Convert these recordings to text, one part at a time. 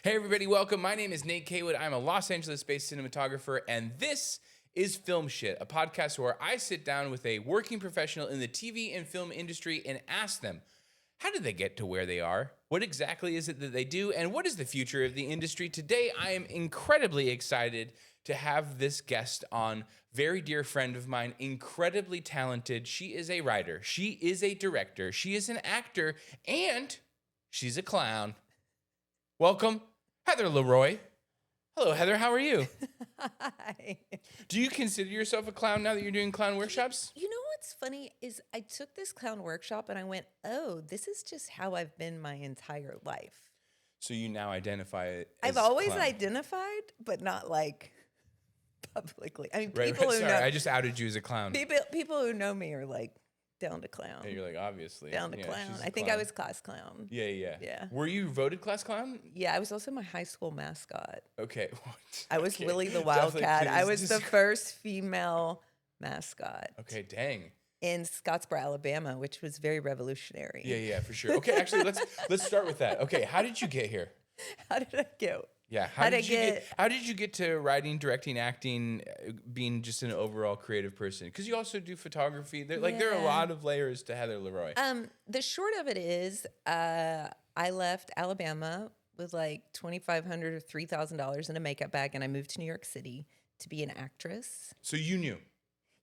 Hey everybody, welcome. My name is Nate Caywood. I'm a Los Angeles-based cinematographer, and this is Film Shit, a podcast where I sit down with a working professional in the TV and film industry and ask them, how did they get to where they are? What exactly is it that they do? And what is the future of the industry? Today, I am incredibly excited to have this guest on. Very dear friend of mine, incredibly talented. She is a writer. She is a director. She is an actor. And she's a clown. Welcome, Heather Leroy. Hello, Heather. How are you? Hi. Do you consider yourself a clown now that you're doing clown workshops? You know what's funny is I took this clown workshop and I went, oh, this is just how I've been my entire life. So you now identify it as I've always clown. identified, but not like publicly. I mean, Right, people who sorry, know I just outed you as a clown. people who know me are like down to clown. Yeah, you're like, obviously. Down to Yeah, clown. she's a I think I clown. was class clown. Yeah. Yeah. Were you voted class clown? Yeah, I was also my high school mascot. Okay. I was Okay. Willie the Definitely, Wildcat. I please was the first female mascot. Okay, dang. In Scottsboro, Alabama, which was very revolutionary. Yeah, for sure. Okay, actually, let's start with that. Okay, how did you get here? How did I go? Yeah, how did you get to writing, directing, acting, being just an overall creative person? Because you also do photography. There are a lot of layers to Heather Leroy. The short of it is, I left Alabama with like $2,500 or $3,000 in a makeup bag, and I moved to New York City to be an actress. So you knew.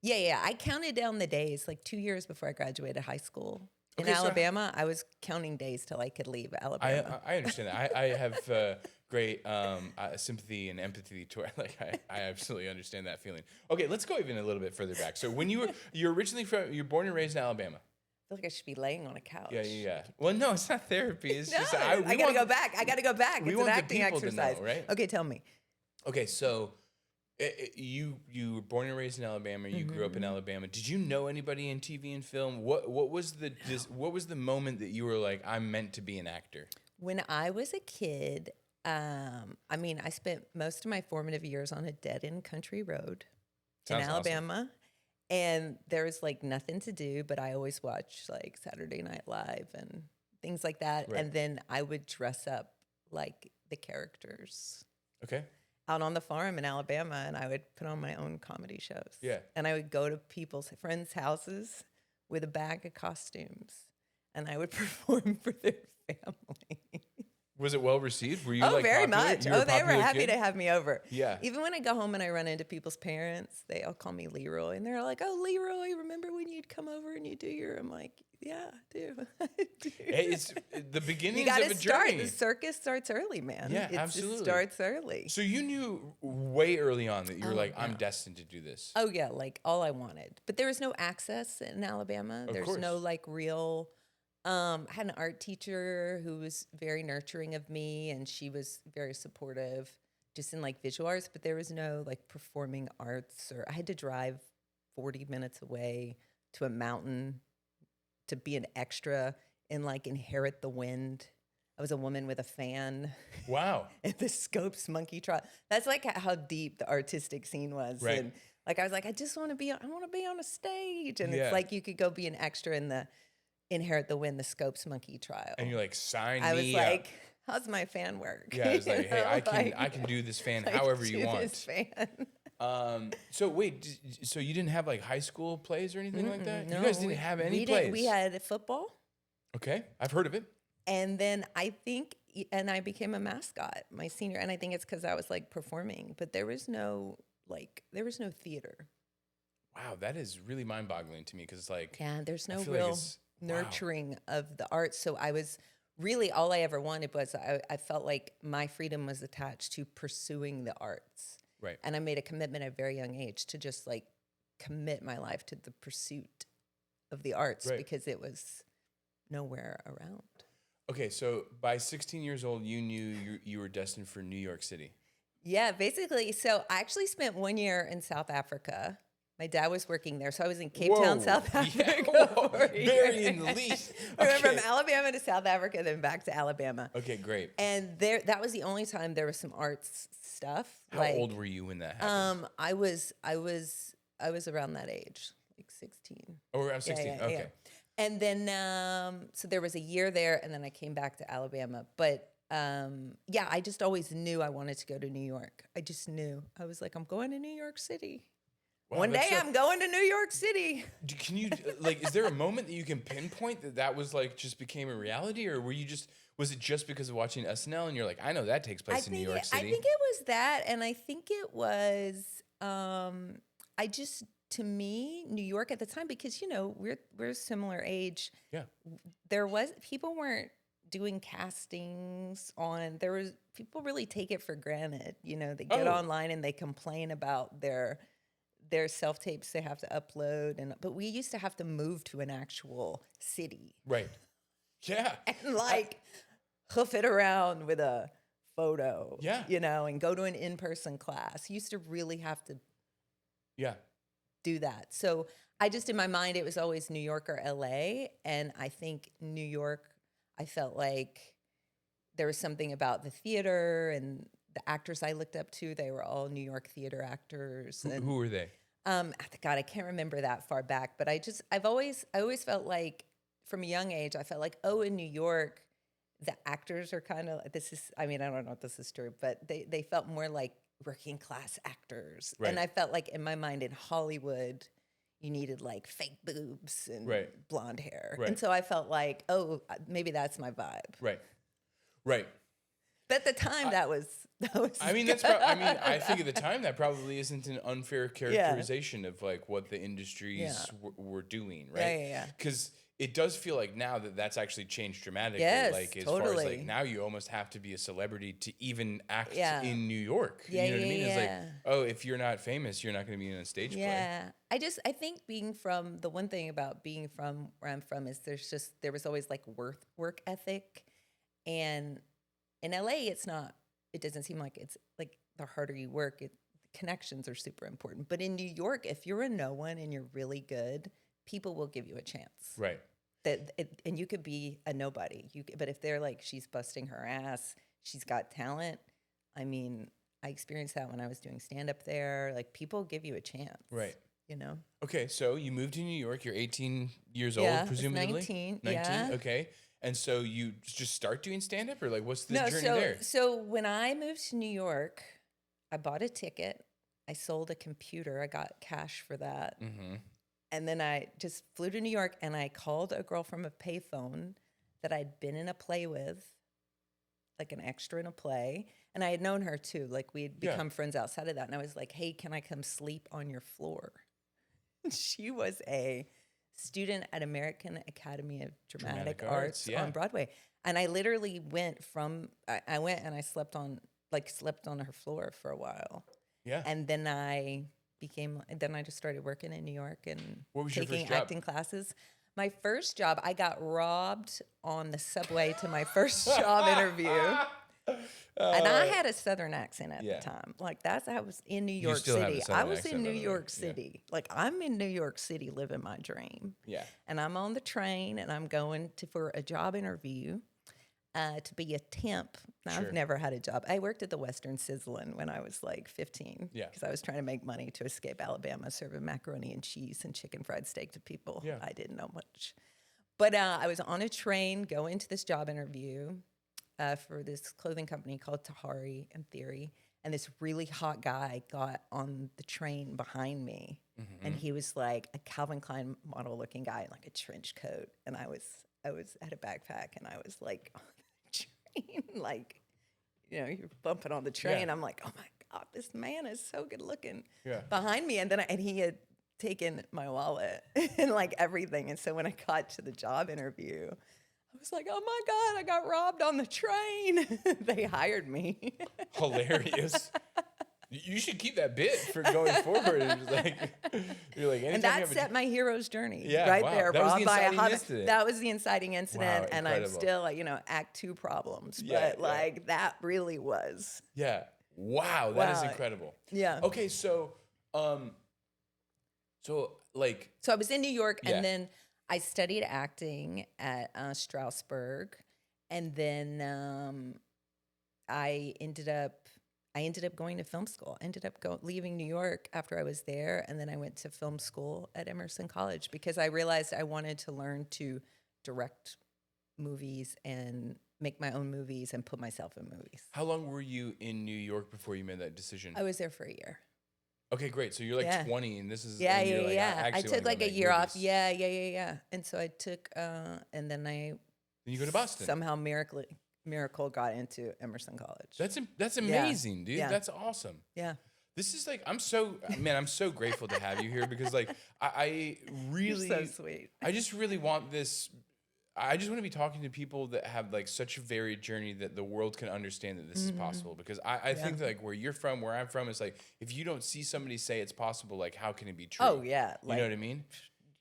Yeah. I counted down the days, like 2 years before I graduated high school. In Okay, so Alabama, I was counting days till I could leave Alabama. I understand that. I have great sympathy and empathy toward. I absolutely understand that feeling. Okay, let's go even a little bit further back. So when you're originally you're born and raised in Alabama. I feel like I should be laying on a couch. Yeah. Well, no, it's not therapy. It's No, just I gotta go back. We It's want an the acting people to exercise. know, right? Okay, tell me. Okay, so you were born and raised in Alabama. You grew up in Alabama. Did you know anybody in TV and film? What was the moment that you were like, I'm meant to be an actor? When I was a kid, I spent most of my formative years on a dead-end country road in Sounds Alabama. And there was like nothing to do, but I always watched like Saturday Night Live and things like that. Right. And then I would dress up like the characters Okay. out on the farm in Alabama, and I would put on my own comedy shows. Yeah. And I would go to people's friends' houses with a bag of costumes, and I would perform for their family. Was it well received? Were you Very popular? much. You were a They were popular happy kid? to have me over. Yeah. Even when I go home and I run into people's parents, they all call me Leroy, and they're like, "Oh, Leroy, remember when you'd come over and you do your?" I'm like, "Yeah, I do." I do. Hey, it's the beginnings You got of to a start. journey. The circus starts early, man. Yeah, It absolutely. just starts early. So you knew way early on that you were Oh, like, I'm yeah. destined to do this. Oh yeah, like all I wanted. But there was no access in Alabama. Of There's course. no like real. I had an art teacher who was very nurturing of me, and she was very supportive, just in like visual arts. But there was no like performing arts, or I had to drive 40 minutes away to a mountain to be an extra in like Inherit the Wind. I was a woman with a fan. Wow. And the Scopes monkey trial. That's like how deep the artistic scene was. Right. And like I was like, I want to be on a stage. And Yeah. it's like you could go be an extra in the Inherit the Wind, the Scopes monkey trial. And you're like, sign I me was up. like, how's my fan work? Yeah, I was like, hey, You know, I can do this fan like, however you do want. this fan. So wait, so you didn't have like high school plays or anything like that? No, You guys didn't have any we plays? We had football. Okay, I've heard of it. And then I became a mascot my senior, and I think it's because I was like performing, but there was no theater. Wow, that is really mind-boggling to me because like, Yeah, there's no feel like real it's- wow. nurturing of the arts. So I was really, all I ever wanted was I felt like my freedom was attached to pursuing the arts. right. And I made a commitment at a very young age to just like commit my life to the pursuit of the arts Right. because it was nowhere around. Okay, so by 16 years old, you knew you were destined for New York City. Yeah, basically. So I actually spent 1 year in South Africa. My dad was working there, so I was in Cape Town, South Africa. Whoa, for a very year. in the lead. We went from Okay. Alabama to South Africa, then back to Alabama. Okay, great. And that was the only time there was some arts stuff. How old were you when that happened? I was around that age, like 16. Oh, around 16. Yeah, okay. yeah. And then so there was a year there, and then I came back to Alabama. But yeah, I just always knew I wanted to go to New York. I just knew. I was like, I'm going to New York City. Wow, One day I'm going to New York City. Can you like? Is there a moment that you can pinpoint that was like just became a reality, or was it just because of watching SNL and you're like, I know that takes place in New York City? I think it was that, and I think it was. To me, New York at the time, because we're a similar age. Yeah. People weren't doing castings on. There was people really take it for granted. They get online and they complain about their self-tapes they have to upload, but we used to have to move to an actual city. Right. Yeah. And hoof it around with a photo. Yeah. And go to an in-person class. You used to really have to do that. So I just, in my mind, it was always New York or LA. And I think New York, I felt like there was something about the theater and the actors I looked up to. They were all New York theater actors. Who were they? God, I can't remember that far back, but I always felt like from a young age, I felt like, in New York, the actors are kind of, I don't know if this is true, but they felt more like working class actors. Right. And I felt like in my mind in Hollywood, you needed like fake boobs and blonde hair. Right. And so I felt like, maybe that's my vibe. Right. But at the time, that was I mean, I think at the time that probably isn't an unfair characterization of like what the industries were doing, right? Yeah. Because it does feel like now that's actually changed dramatically. Yes, like as totally. far as like now you almost have to be a celebrity to even act in New York. You know what I mean? It's like, if you're not famous, you're not going to be in a stage play. Yeah. I think the one thing about being from where I'm from is there was always like work ethic. And in LA, it doesn't seem like it's like the harder you work, connections are super important. But in New York, if you're a no one and you're really good, people will give you a chance. Right. And you could be a nobody. But if they're like, she's busting her ass, she's got talent. I mean, I experienced that when I was doing stand-up there. Like, people give you a chance. Right. You know? Okay, so you moved to New York. You're 18 years old, presumably? 19. 19, yeah. Okay. And so you just start doing stand-up? Or, like, what's the journey there? So when I moved to New York, I bought a ticket. I sold a computer. I got cash for that. Mm-hmm. And then I just flew to New York, and I called a girl from a payphone that I'd been in a play with, like an extra in a play. And I had known her, too. Like, we'd become friends outside of that. And I was like, hey, can I come sleep on your floor? She was a student at American Academy of Dramatic Arts on Broadway. And I literally went I went and I slept on her floor for a while. Yeah. And then I just started working in New York and taking acting classes. My first job, I got robbed on the subway to my first job interview. And I had a Southern accent at the time. Like, I was in New York City. I was in New York City. Like, I'm in New York City living my dream. Yeah. And I'm on the train and I'm going for a job interview to be a temp. Now, I've never had a job. I worked at the Western Sizzlin' when I was like 15. Yeah. Because I was trying to make money to escape Alabama, serving macaroni and cheese and chicken fried steak to people. Yeah. I didn't know much. But I was on a train going to this job interview for this clothing company called Tahari and Theory. And this really hot guy got on the train behind me. Mm-hmm. And he was like a Calvin Klein model looking guy in like a trench coat. And I was had a backpack and I was like on the train, like, you're bumping on the train. Yeah. I'm like, oh my God, this man is so good looking behind me. And then he had taken my wallet and like everything. And so when I got to the job interview, I was like, oh my God, I got robbed on the train. They hired me. Hilarious. You should keep that bit for going forward. You're like, and that set my hero's journey there. That was the inciting incident. That was the inciting incident. Wow, and I'm still, act 2 problems. But that really was. Yeah. Wow. That is incredible. Yeah. Okay. So I was in New York and then I studied acting at Strasberg, and then I ended up going to film school. I ended up leaving New York after I was there, and then I went to film school at Emerson College because I realized I wanted to learn to direct movies and make my own movies and put myself in movies. How long were you in New York before you made that decision? I was there for a year. Okay, great. So you're like Yeah. 20, and this is Yeah, and yeah, you're like, yeah. I actually took wanna like go a make year off. movies. Yeah. And so I took, and then I Then you go to Boston. somehow miracle got into Emerson College. That's amazing, dude. Yeah. That's awesome. Yeah. This is like I'm so grateful to have you here because like I really You're so sweet. I just really want this. I just want to be talking to people that have like such a varied journey that the world can understand that this is possible. Because I think that like where you're from, where I'm from, it's like if you don't see somebody say it's possible, like how can it be true? Oh yeah. You know what I mean?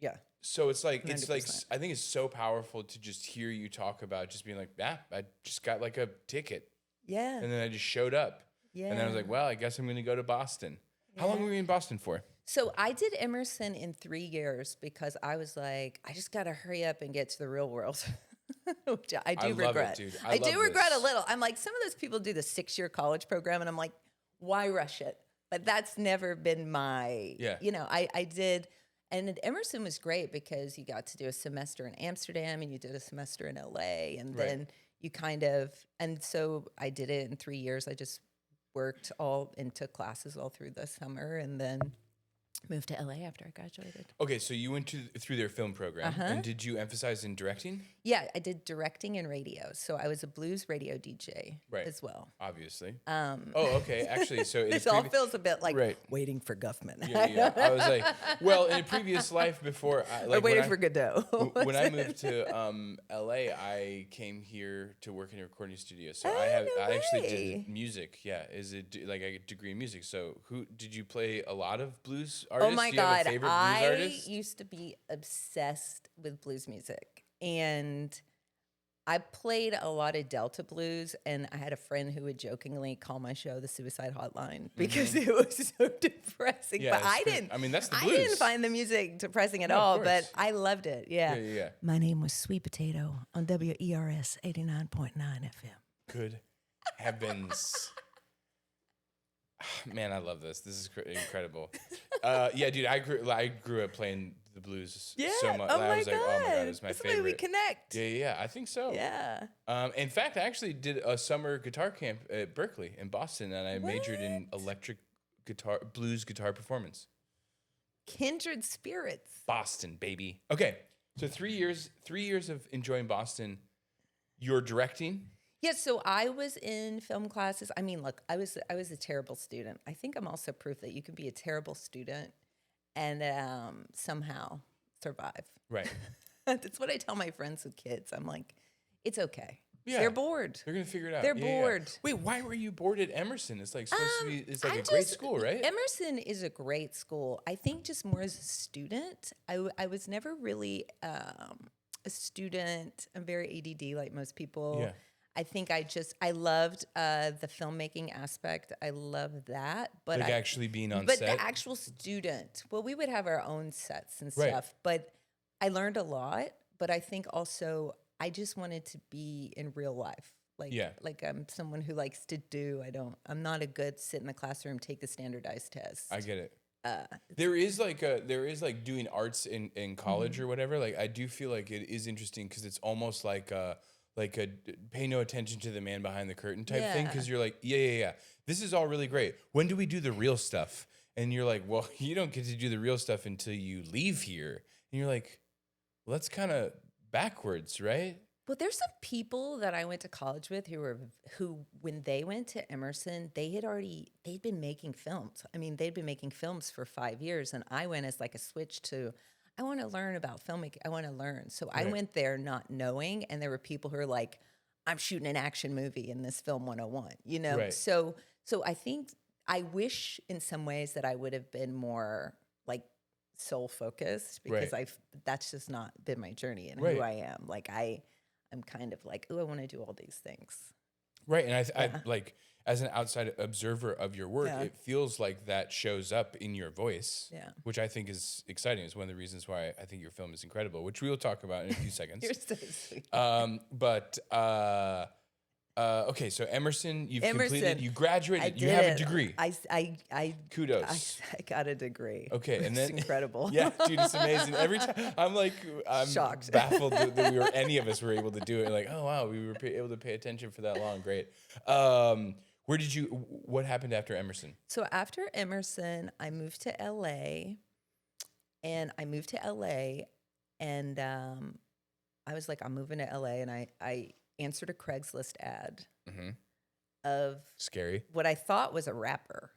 Yeah. So it's like 100%. I think it's so powerful to just hear you talk about just being like, yeah, I just got like a ticket Yeah. and then I just showed up. Yeah. And then I was like, well, I guess I'm going to go to Boston. How long were you in Boston for? So I did Emerson in 3 years because I was like, I just got to hurry up and get to the real world. Which I do I love it, regret. dude. I love do regret this. a little. I'm like, some of those people do the 6-year college program, and I'm like, why rush it? But that's never been my, I did. And at Emerson was great because you got to do a semester in Amsterdam and you did a semester in LA. And then you and so I did it in 3 years. I just worked and took classes all through the summer and then moved to LA after I graduated. Okay, so you went through their film program, and did you emphasize in directing? Yeah, I did directing and radio. So I was a blues radio DJ as well. Obviously. Okay. Actually, so This all feels a bit like waiting for Guffman. Yeah. I was like, well, in a previous life before, waiting for Godot. When I moved to LA, I came here to work in a recording studio. So I actually did music. Yeah, like a degree in music. So did you play a lot of blues artists? Oh my Do you have God, a favorite blues artist? I used to be obsessed with blues music, and I played a lot of Delta blues, and I had a friend who would jokingly call my show the Suicide Hotline because it was so depressing. Yeah, but I didn't. I mean, that's the I blues. didn't find the music depressing at No, of all, course. but I loved it. Yeah. Yeah. My name was Sweet Potato on WERS 89.9 FM. Good heavens. Man, I love this. This is incredible. Yeah, dude, I grew up playing the blues so much. Oh I my was like, oh my God, it was my That's favorite. the way we connect. Yeah, I think so. Yeah. In fact, I actually did a summer guitar camp at Berkeley in Boston, and I majored in electric guitar, blues guitar performance. Kindred spirits. Boston, baby. Okay, so 3 years of enjoying Boston. You're directing. Yeah, so I was in film classes. I mean, look, I was a terrible student. I think I'm also proof that you can be a terrible student and somehow survive. Right. That's what I tell my friends with kids. I'm like, it's okay. Yeah. They're bored. They're gonna figure it out. They're Yeah. bored. Wait, why were you bored at Emerson? It's like supposed to be. It's like a great school, right? Emerson is a great school. I think just more as a student, I was never really a student. I'm very ADD, like most people. Yeah. I think I loved the filmmaking aspect. I love that, but Like actually being on but set. the actual student. Well, we would have our own sets and Right. stuff, but I learned a lot. But I think also I just wanted to be in real life. Like I'm someone who likes to do. I'm not a good sit in the classroom, take the standardized test. I get it. There is like doing arts in college or whatever. Like I do feel like it is interesting because it's almost like a pay no attention to the man behind the curtain type thing. Because you're like, yeah. This is all really great. When do we do the real stuff? And you're like, well, you don't get to do the real stuff until you leave here. And you're like, well, that's kind of backwards, right? Well, there's some people that I went to college with who when they went to Emerson, they'd been making films. I mean, they'd been making films for 5 years, and I went as like a switch to, I want to learn about filmmaking. I want to learn. So I went there not knowing, and there were people who are like, I'm shooting an action movie in this film 101, you know? Right. So I think I wish in some ways that I would have been more like soul focused because that's just not been my journey and who I am. Like I'm kind of like, oh, I want to do all these things. Right. And I like, as an outside observer of your work, it feels like that shows up in your voice, which I think is exciting. It's one of the reasons why I think your film is incredible, which we will talk about in a few seconds. You're so sweet. But Okay, so Emerson, you've Emerson, completed, you graduated, I you have a did. degree. Kudos. I got a degree. Okay, and It's then incredible. Yeah, dude, it's amazing. Every time I'm Shocked. baffled that any of us were able to do it. Like, oh wow, we were able to pay attention for that long. Great. What happened after Emerson? So after Emerson, I moved to LA, and I was like, I'm moving to LA, and I answered a Craigslist ad of Scary. what I thought was a rapper.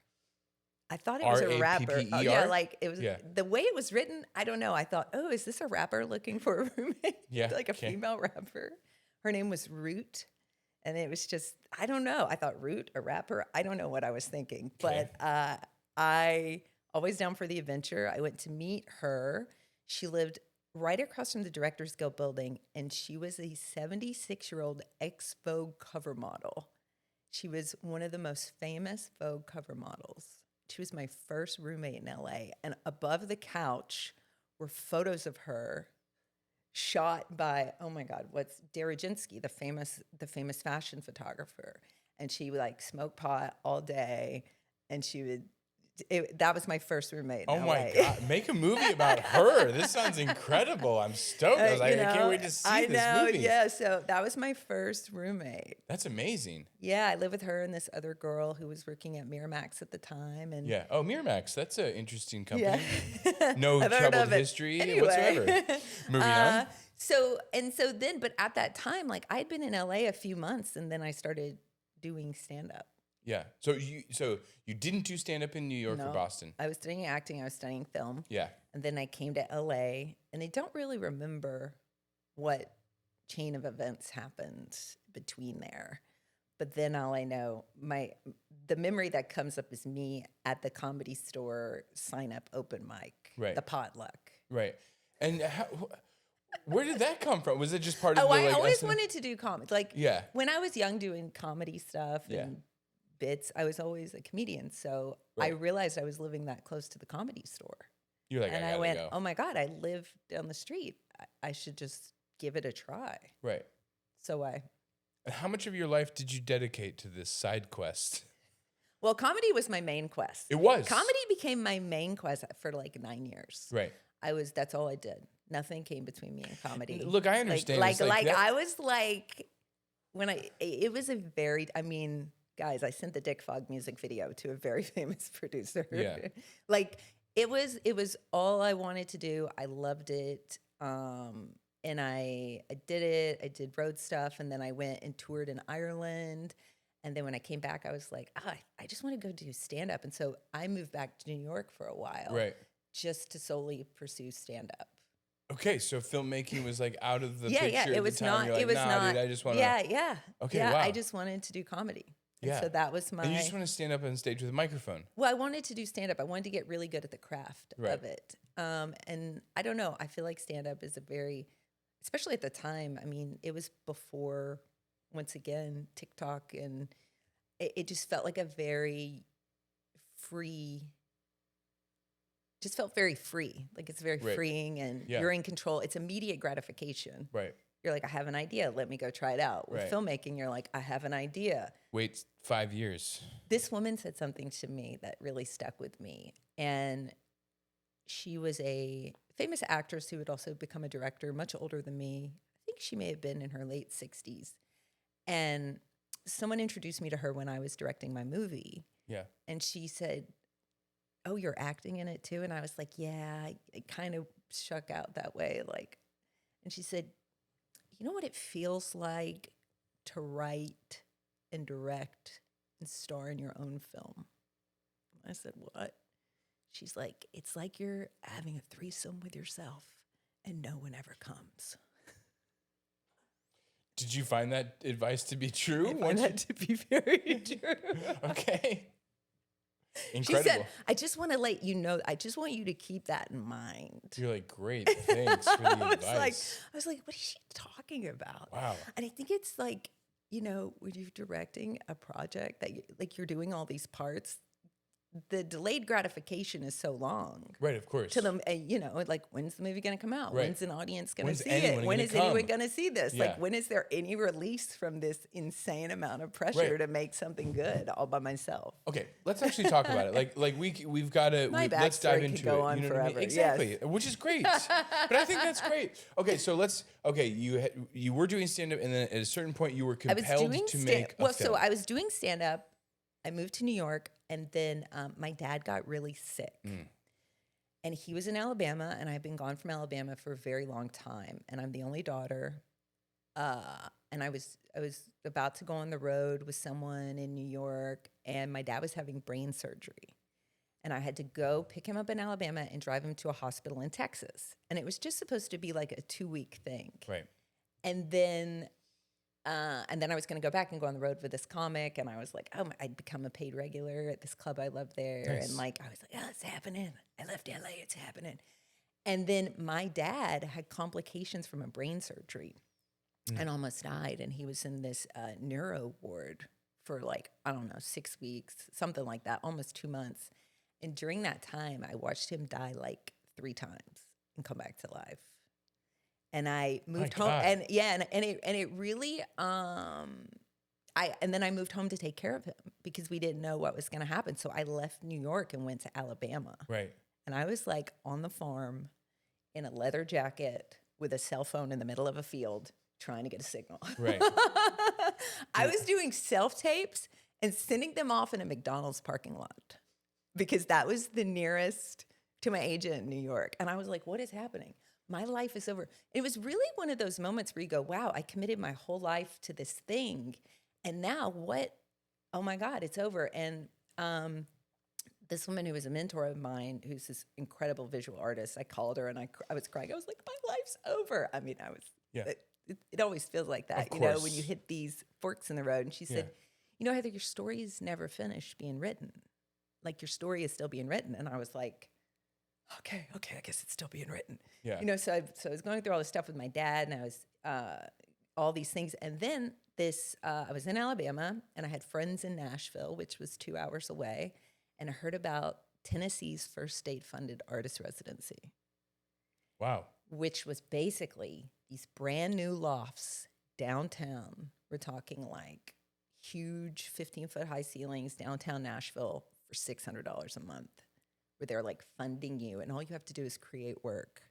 I thought it was a rapper. R-A-P-P-E-R? Oh, yeah, like it was Yeah. the way it was written. I don't know. I thought, oh, is this a rapper looking for a roommate? Yeah, Like a okay. female rapper. Her name was Root. And it was just, I don't know. I thought Root, a rapper. I don't know what I was thinking. Okay. But I always down for the adventure. I went to meet her. She lived right across from the Directors Guild building, and she was a 76-year-old ex-Vogue cover model. She was one of the most famous Vogue cover models. She was my first roommate in LA, and above the couch were photos of her shot by, oh my God, what's Darajinsky, the famous fashion photographer. And she would like smoke pot all day, and she would, that was my first roommate in Oh LA. my God, make a movie about her. This sounds incredible. I'm stoked. I was like, I can't wait to see this movie. Yeah, so that was my first roommate. That's amazing. Yeah, I lived with her and this other girl who was working at Miramax at the time. And Yeah. Oh, Miramax. That's an interesting company. yeah. No I've heard troubled of it. history Anyway. whatsoever. Moving on. But at that time, like I'd been in LA a few months, and then I started doing stand up. Yeah. So you didn't do stand up in New York or No. Boston? I was studying acting, I was studying film. Yeah. And then I came to LA, and I don't really remember what chain of events happened between there. But then all I know, the memory that comes up is me at the Comedy Store sign up open mic, Right. the potluck. Right. And where did that come from? Was it just part of Oh, the I like? always SNL? wanted to do comedy. Like Yeah. when I was young doing comedy stuff Yeah. and bits, I was always a comedian. So I Right. realized I was living that close to the Comedy Store. You're like, And I I gotta went, go. oh my God, I live down the street. I should just give it a try. Right. So And how much of your life did you dedicate to this side quest? well, comedy was my main quest. It was. Comedy became my main quest for like 9 years. Right. That's all I did. Nothing came between me and comedy. Look, I understand. It's Like that- I was like, it was a very, I mean, guys, I sent the Dick Fog music video to a very famous producer. Yeah. Like it was all I wanted to do. I loved it. And I did it. I did road stuff. And then I went and toured in Ireland. And then when I came back, I was like, I just want to go do stand up. And so I moved back to New York for a while. Right. Just to solely pursue stand up. Okay, so filmmaking was like out of the Yeah, picture yeah. at It the was time. not. You're like, It was nah, not. dude, I just want to. Yeah, yeah. Okay, yeah, wow. I just wanted to do comedy. And Yeah. so that was my. And you just want to stand up on stage with a microphone. Well, I wanted to do stand up. I wanted to get really good at the craft Right. of it. And I don't know. I feel like stand up is a very, especially at the time. I mean, it was before, once again, TikTok, and it just felt like a very free. Just felt very free. Like it's very Right. freeing, and Yeah. you're in control. It's immediate gratification. Right. You're like, I have an idea. Let me go try it out. With Right. filmmaking, you're like, I have an idea. Wait 5 years. This woman said something to me that really stuck with me. And she was a famous actress who had also become a director, much older than me. I think she may have been in her late 60s. And someone introduced me to her when I was directing my movie. Yeah. And she said, oh, you're acting in it too? And I was like, yeah, it kind of shook out that way. Like, and she said, you know what it feels like to write and direct and star in your own film? I said, what? She's like, it's like you're having a threesome with yourself and no one ever comes. Did you find that advice to be true? I find that to be very true. Okay. She Incredible. said, I just want to let you know, I just want you to keep that in mind. You're like, great, thanks for the advice. I was like, what is she talking about? Wow. And I think it's like, you know, when you're directing a project that you're doing all these parts, the delayed gratification is so long. Right, of course. To them, you know, like, when's the movie going to come out? Right. When's an audience going to When's see anyone it? When gonna is anyone come? going to see this? Yeah. Like, when is there any release from this insane amount of pressure Right. to make something good all by myself? Okay, let's actually talk about it. Like we've got to let's dive backstory into could go it. on You know what I mean? forever, Exactly, yes. which is great. But I think that's great. Okay, so you were doing stand up, and then at a certain point you were compelled to make a film. So I was doing stand up. I moved to New York, and then my dad got really sick. And he was in Alabama, and I've been gone from Alabama for a very long time. And I'm the only daughter. And I was about to go on the road with someone in New York, and my dad was having brain surgery. And I had to go pick him up in Alabama and drive him to a hospital in Texas. And it was just supposed to be like a 2-week thing. Right. And then I was going to go back and go on the road with this comic. And I was like, oh, I'd become a paid regular at this club I love there. Nice. And like, I was like, oh, it's happening. I left LA, it's happening. And then my dad had complications from a brain surgery and almost died. And he was in this neuro ward for like, I don't know, 6 weeks, something like that, almost 2 months. And during that time, I watched him die like 3 times and come back to life. And I moved home, and it really, and then I moved home to take care of him because we didn't know what was going to happen. So I left New York and went to Alabama. Right. And I was like on the farm in a leather jacket with a cell phone in the middle of a field trying to get a signal. Right. I was doing self-tapes and sending them off in a McDonald's parking lot because that was the nearest to my agent in New York. And I was like, what is happening? My life is over. It was really one of those moments where you go, wow, I committed my whole life to this thing. And now what? Oh my God, it's over. And this woman who was a mentor of mine, who's this incredible visual artist, I called her and I was crying. I was like, my life's over. I mean, it always feels like that, you know, when you hit these forks in the road. And she said, you know, Heather, your story is never finished being written. Like your story is still being written. And I was like, okay, I guess it's still being written. Yeah. You know, so I was going through all this stuff with my dad, and I was all these things. And then I was in Alabama, and I had friends in Nashville, which was 2 hours away, and I heard about Tennessee's first state-funded artist residency. Wow. Which was basically these brand new lofts downtown. We're talking like huge 15-foot high ceilings downtown Nashville for $600 a month, where they're like funding you and all you have to do is create work.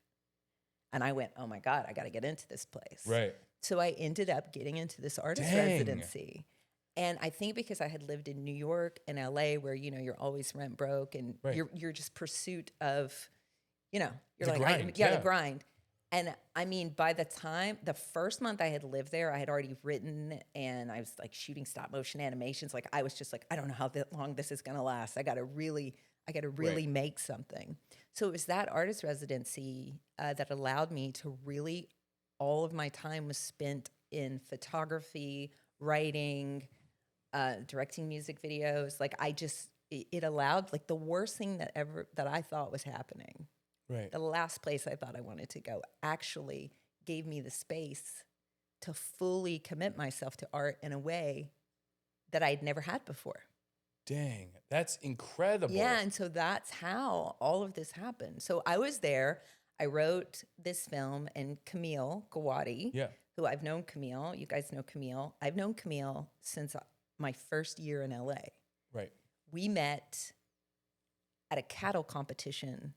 And I went, oh my God, I got to get into this place. Right. So I ended up getting into this artist residency. And I think because I had lived in New York and LA where, you know, you're always rent broke and you're just pursuit of, you know, you're the like, grind, the grind. And I mean, by the time, the first month I had lived there, I had already written and I was like shooting stop motion animations. Like I was just like, I don't know how long this is going to last. I got to really make something. So it was that artist residency that allowed me to really, all of my time was spent in photography, writing, directing music videos. Like it allowed, like the worst thing that I thought was happening. Right. The last place I thought I wanted to go actually gave me the space to fully commit myself to art in a way that I'd never had before. Dang, that's incredible. Yeah, and so that's how all of this happened. So I was there. I wrote this film, and Camille Gawadi, who I've known Camille. You guys know Camille. I've known Camille since my first year in LA. Right. We met at a cattle competition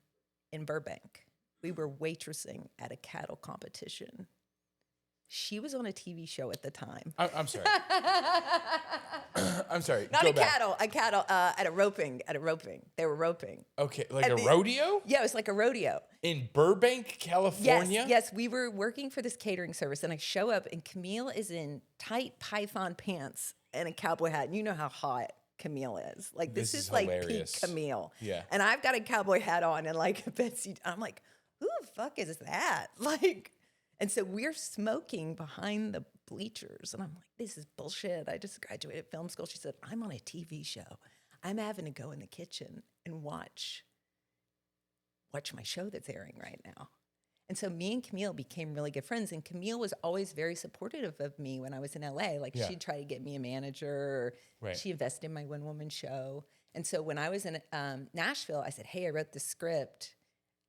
in Burbank. We were waitressing at a cattle competition. She was on a TV show at the time. I'm sorry. I'm sorry. Not a cattle, at a roping. They were roping. Okay, like a rodeo? Yeah, it was like a rodeo. In Burbank, California? Yes, we were working for this catering service, and I show up, and Camille is in tight python pants and a cowboy hat. And you know how hot Camille is. Like, this is like hilarious. peak Camille. Yeah. And I've got a cowboy hat on and like a Betsy. I'm like, who the fuck is that? Like, and so we're smoking behind the bleachers. And I'm like, this is bullshit. I just graduated film school. She said, I'm on a TV show. I'm having to go in the kitchen and watch my show that's airing right now. And so me and Camille became really good friends. And Camille was always very supportive of me when I was in LA. Like Yeah. she'd try to get me a manager, or Right. she invested in my one woman show. And so when I was in Nashville, I said, hey, I wrote the script.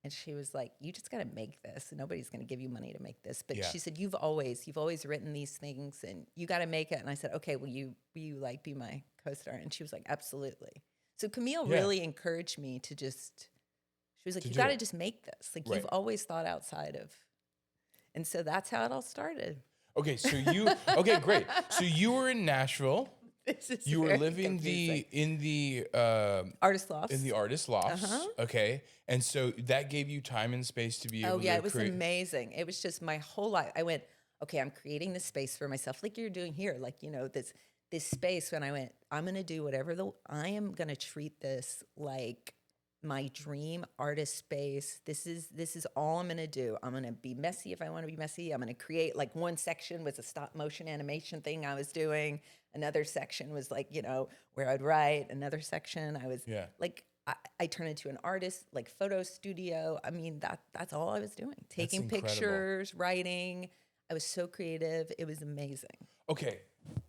And she was like, you just got to make this. Nobody's going to give you money to make this. But Yeah. she said, you've always written these things and you got to make it. And I said, okay, will you like be my co-star? And she was like, absolutely. So Camille really encouraged me to just, she was like, you got to just make this. Like you've always thought outside of. And so that's how it all started. Okay. So okay, great. So you were in Nashville. You were living in the artist loft. In the artist lofts. Okay. And so that gave you time and space to be able to it was amazing. It was just my whole life. I went, okay, I'm creating this space for myself, like you're doing here. Like, you know, this space when I went, I'm going to do whatever I am going to treat this like my dream artist space. This is all I'm going to do. I'm going to be messy if I want to be messy. I'm going to create, like, one section was a stop motion animation thing I was doing. Another section was like, you know, where I'd write. Another section I was like, I turned into an artist, like photo studio. I mean, that's all I was doing. Taking pictures, writing. I was so creative. It was amazing. Okay.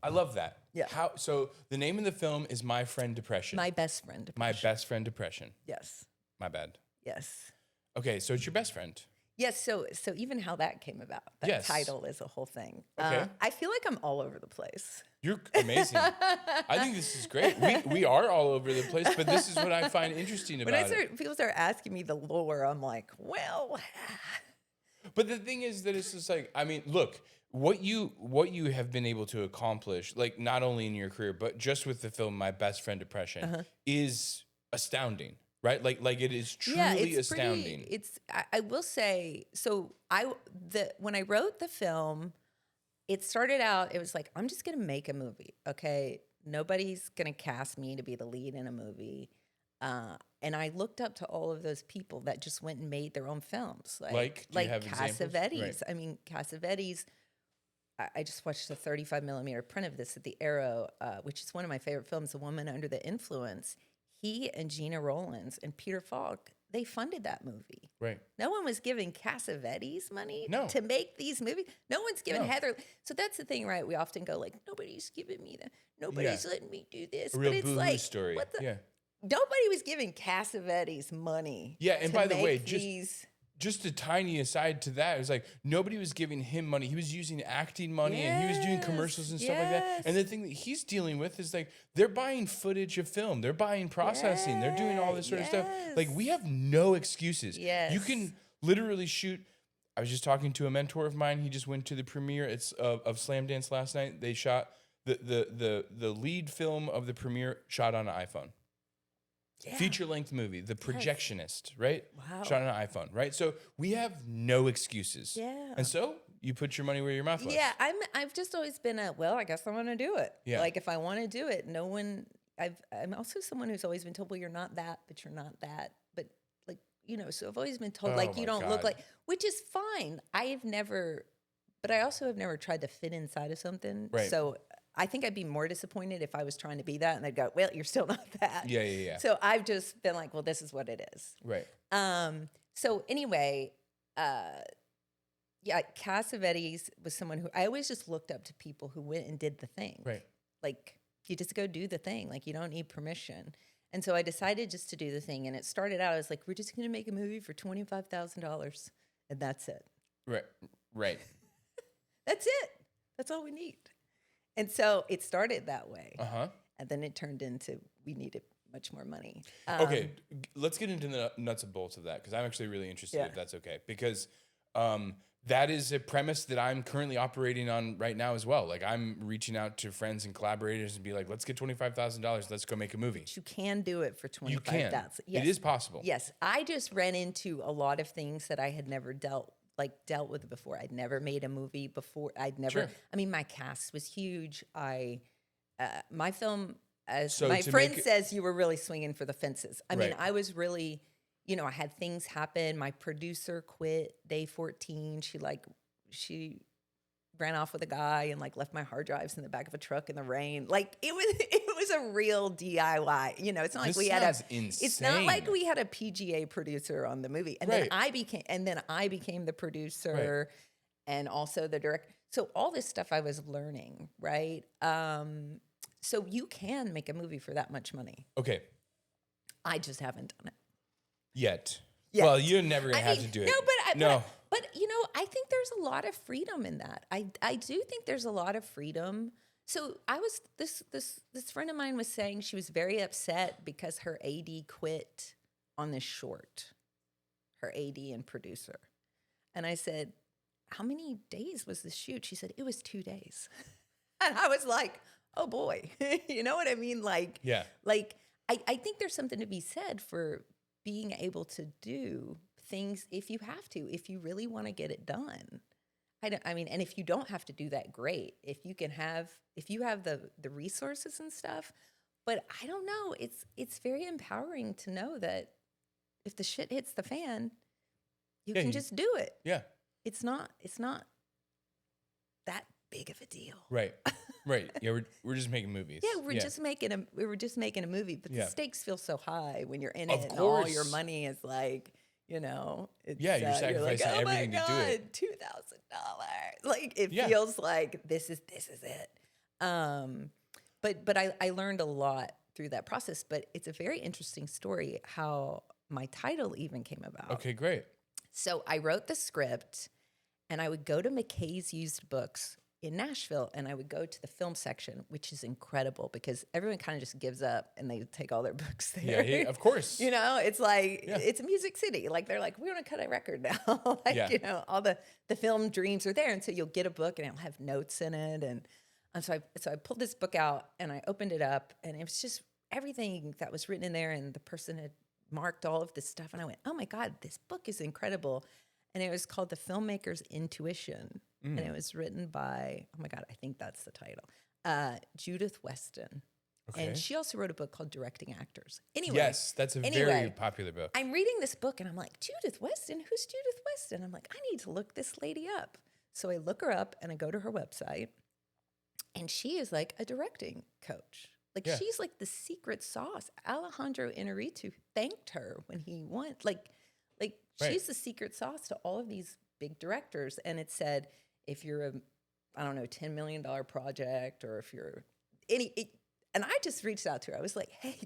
I love that. Yeah. So the name of the film is My Friend Depression. My Best Friend Depression. My Best Friend Depression. Yes. My bad. Yes. Okay, so it's your best friend. Yes, so even how that came about, that title is a whole thing. Okay. I feel like I'm all over the place. You're amazing. I think this is great. We are all over the place, but this is what I find interesting about it. People start asking me the lore, I'm like, well. But the thing is that it's just like, I mean, look, what you have been able to accomplish, like not only in your career, but just with the film My Best Friend Depression, is astounding. Right, like it is truly astounding. I will say, so when I wrote the film, it started out. It was like, I'm just gonna make a movie. Okay, nobody's gonna cast me to be the lead in a movie. And I looked up to all of those people that just went and made their own films, like Cassavetes. Right. I mean, Cassavetes. I just watched a 35 millimeter print of this at the Arrow, which is one of my favorite films, A Woman Under the Influence. He and Gina Rollins and Peter Falk, they funded that movie. Right. No one was giving Cassavetes money to make these movies. No one's giving Heather. So that's the thing, right? We often go like, nobody's giving me that. Nobody's letting me do this. A real but it's boohoo like, story. Nobody was giving Cassavetes money. Yeah, and by the way, just a tiny aside to that, it was like nobody was giving him money. He was using acting money and he was doing commercials and stuff like that. And the thing that he's dealing with is like they're buying footage of film. They're buying processing. They're doing all this sort of stuff. Like we have no excuses. You can literally shoot. I was just talking to a mentor of mine. He just went to the premiere of Slam Dance last night. They shot the lead film of the premiere shot on an iPhone. Feature-length movie, The Projectionist, right? Wow. Shot on an iPhone, right? So we have no excuses. Yeah. And so you put your money where your mouth was. Yeah, I've just always been I guess I want to do it. Yeah. Like if I want to do it, I'm also someone who's always been told, well, you're not that, but you're not that. But like, you know, so I've always been told like you don't look like, which is fine. But I also have never tried to fit inside of something. Right. So I think I'd be more disappointed if I was trying to be that and they'd go, well, you're still not that. Yeah. So I've just been like, well, this is what it is. Right. So anyway, Cassavetes was someone who I always just looked up to people who went and did the thing. Right. Like you just go do the thing. Like you don't need permission. And so I decided just to do the thing. And it started out as like, we're just going to make a movie for $25,000 and that's it. Right. That's it. That's all we need. And so it started that way. And then it turned into we needed much more money. Okay, let's get into the nuts and bolts of that because I'm actually really interested if that's okay. Because that is a premise that I'm currently operating on right now as well. Like I'm reaching out to friends and collaborators and be like, let's get $25,000. Let's go make a movie. But you can do it for $25,000. You can. Yes. It is possible. Yes. I just ran into a lot of things that I had never dealt with before. I'd never made a movie before. I mean, my cast was huge. My film, as my friend says, you were really swinging for the fences. I mean, I was really, you know, I had things happen. My producer quit day 14. She ran off with a guy and like left my hard drives in the back of a truck in the rain. Like it was a real DIY. You know, it's not like This we had sounds it's not like insane. we had a PGA producer on the movie. And Right. then I became the producer and also the director. So all this stuff I was learning, right? So you can make a movie for that much money. Okay. I just haven't done it. Yet. Yet. Well, you're never gonna have to do it. But you know, I think there's a lot of freedom in that. I do think there's a lot of freedom. So I was this friend of mine was saying she was very upset because her AD quit on this short. Her AD and producer. And I said, "How many days was the shoot?" She said, "It was 2 days." And I was like, "Oh boy." You know what I mean? Like I think there's something to be said for being able to do things if you have to, if you really want to get it done. I mean, and if you don't have to do that, great. If you have the resources and stuff, but I don't know. It's very empowering to know that if the shit hits the fan, you can just do it. Yeah. It's not that big of a deal. Right. Right. Yeah, we're just making movies. Yeah, we were just making a movie, but the stakes feel so high when you're in it, and all your money is like, you know, it's, you're sacrificing everything to do it. $2,000. Like it feels like this is it. But I learned a lot through that process. But it's a very interesting story how my title even came about. Okay, great. So I wrote the script, and I would go to McKay's Used Books in Nashville, and I would go to the film section, which is incredible because everyone kind of just gives up and they take all their books there. Yeah, of course. You know, it's like, it's a Music City. Like, they're like, we want to cut a record now. You know, all the film dreams are there. And so you'll get a book and it'll have notes in it. And so I pulled this book out and I opened it up, and it was just everything that was written in there. And the person had marked all of this stuff. And I went, oh my God, this book is incredible. And it was called The Filmmaker's Intuition. And it was written by, oh my God, I think that's the title, Judith Weston. Okay. And she also wrote a book called Directing Actors. Anyway. Yes, that's a very popular book. I'm reading this book and I'm like, Judith Weston? Who's Judith Weston? I'm like, I need to look this lady up. So I look her up and I go to her website, and she is like a directing coach. Like she's like the secret sauce. Alejandro Inarritu thanked her when he won. Like she's the secret sauce to all of these big directors. And it said, if you're a, I don't know, $10 million project, or if you're and I just reached out to her. I was like, hey,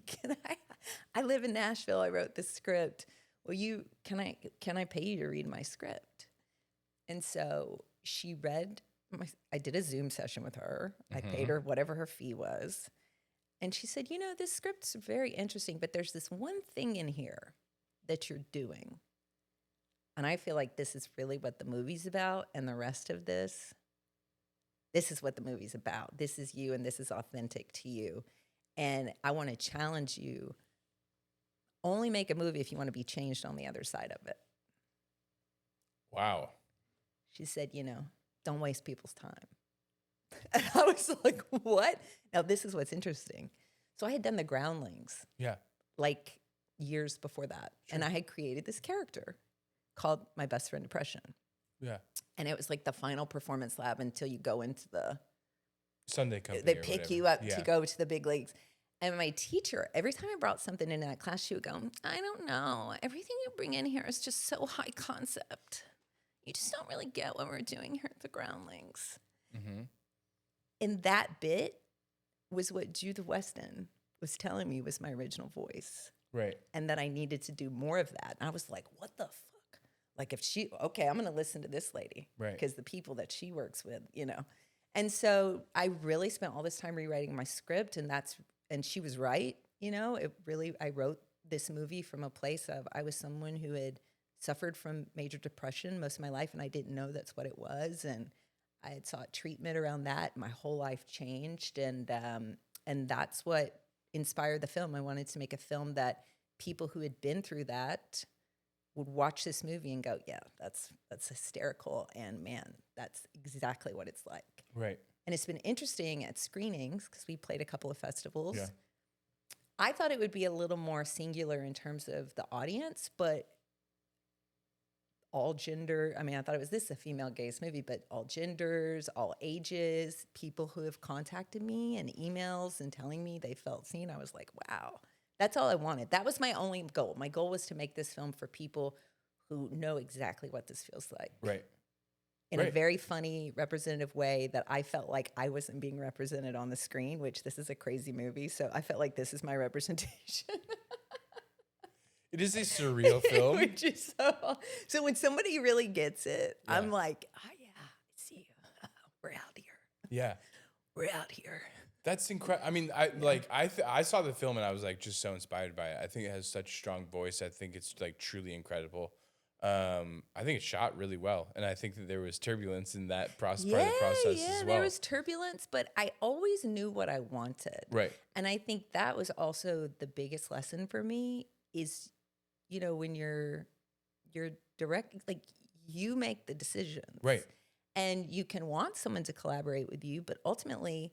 I live in Nashville. I wrote this script. Can I pay you to read my script? And so she read I did a Zoom session with her. I paid her whatever her fee was. And she said, you know, this script's very interesting, but there's this one thing in here that you're doing. And I feel like this is really what the movie's about, and the rest of this is what the movie's about. This is you, and this is authentic to you. And I want to challenge you. Only make a movie if you want to be changed on the other side of it. Wow. She said, you know, don't waste people's time. And I was like, what? Now, this is what's interesting. So I had done The Groundlings. Yeah. Like years before that. Sure. And I had created this character called My Best Friend Depression. Yeah. And it was like the final performance lab until you go into the Sunday company. They pick you up to go to the big leagues. And my teacher, every time I brought something into that class, she would go, I don't know. Everything you bring in here is just so high concept. You just don't really get what we're doing here at the Groundlings. Mm-hmm. And that bit was what Judith Weston was telling me was my original voice. Right. And that I needed to do more of that. And I was like, what the fuck? Like I'm going to listen to this lady. Right. Because the people that she works with, you know. And so I really spent all this time rewriting my script, and she was right, you know. I wrote this movie from a place of, I was someone who had suffered from major depression most of my life, and I didn't know that's what it was. And I had sought treatment around that. My whole life changed, and that's what inspired the film. I wanted to make a film that people who had been through that would watch this movie and go, yeah, that's hysterical, and man, that's exactly what it's like. Right. And it's been interesting at screenings, because we played a couple of festivals. Yeah. I thought it would be a little more singular in terms of the audience, but all gender. I mean, I thought it was this a female gaze movie, but all genders, all ages, people who have contacted me and emails and telling me they felt seen. I was like, wow, that's all I wanted. That was my only goal. My goal was to make this film for people who know exactly what this feels like. Right. In a very funny, representative way that I felt like I wasn't being represented on the screen, which this is a crazy movie. So I felt like this is my representation. It is a surreal film. Which is so when somebody really gets it, I'm like, oh yeah, I see you. We're out here. Yeah. We're out here. That's incredible. I mean, I saw the film and I was like just so inspired by it. I think it has such strong voice. I think it's like truly incredible. I think it's shot really well, and I think that there was turbulence in that part of the process as well. There was turbulence, but I always knew what I wanted. Right. And I think that was also the biggest lesson for me is, you know, when you're direct, like you make the decisions. Right. And you can want someone to collaborate with you, but ultimately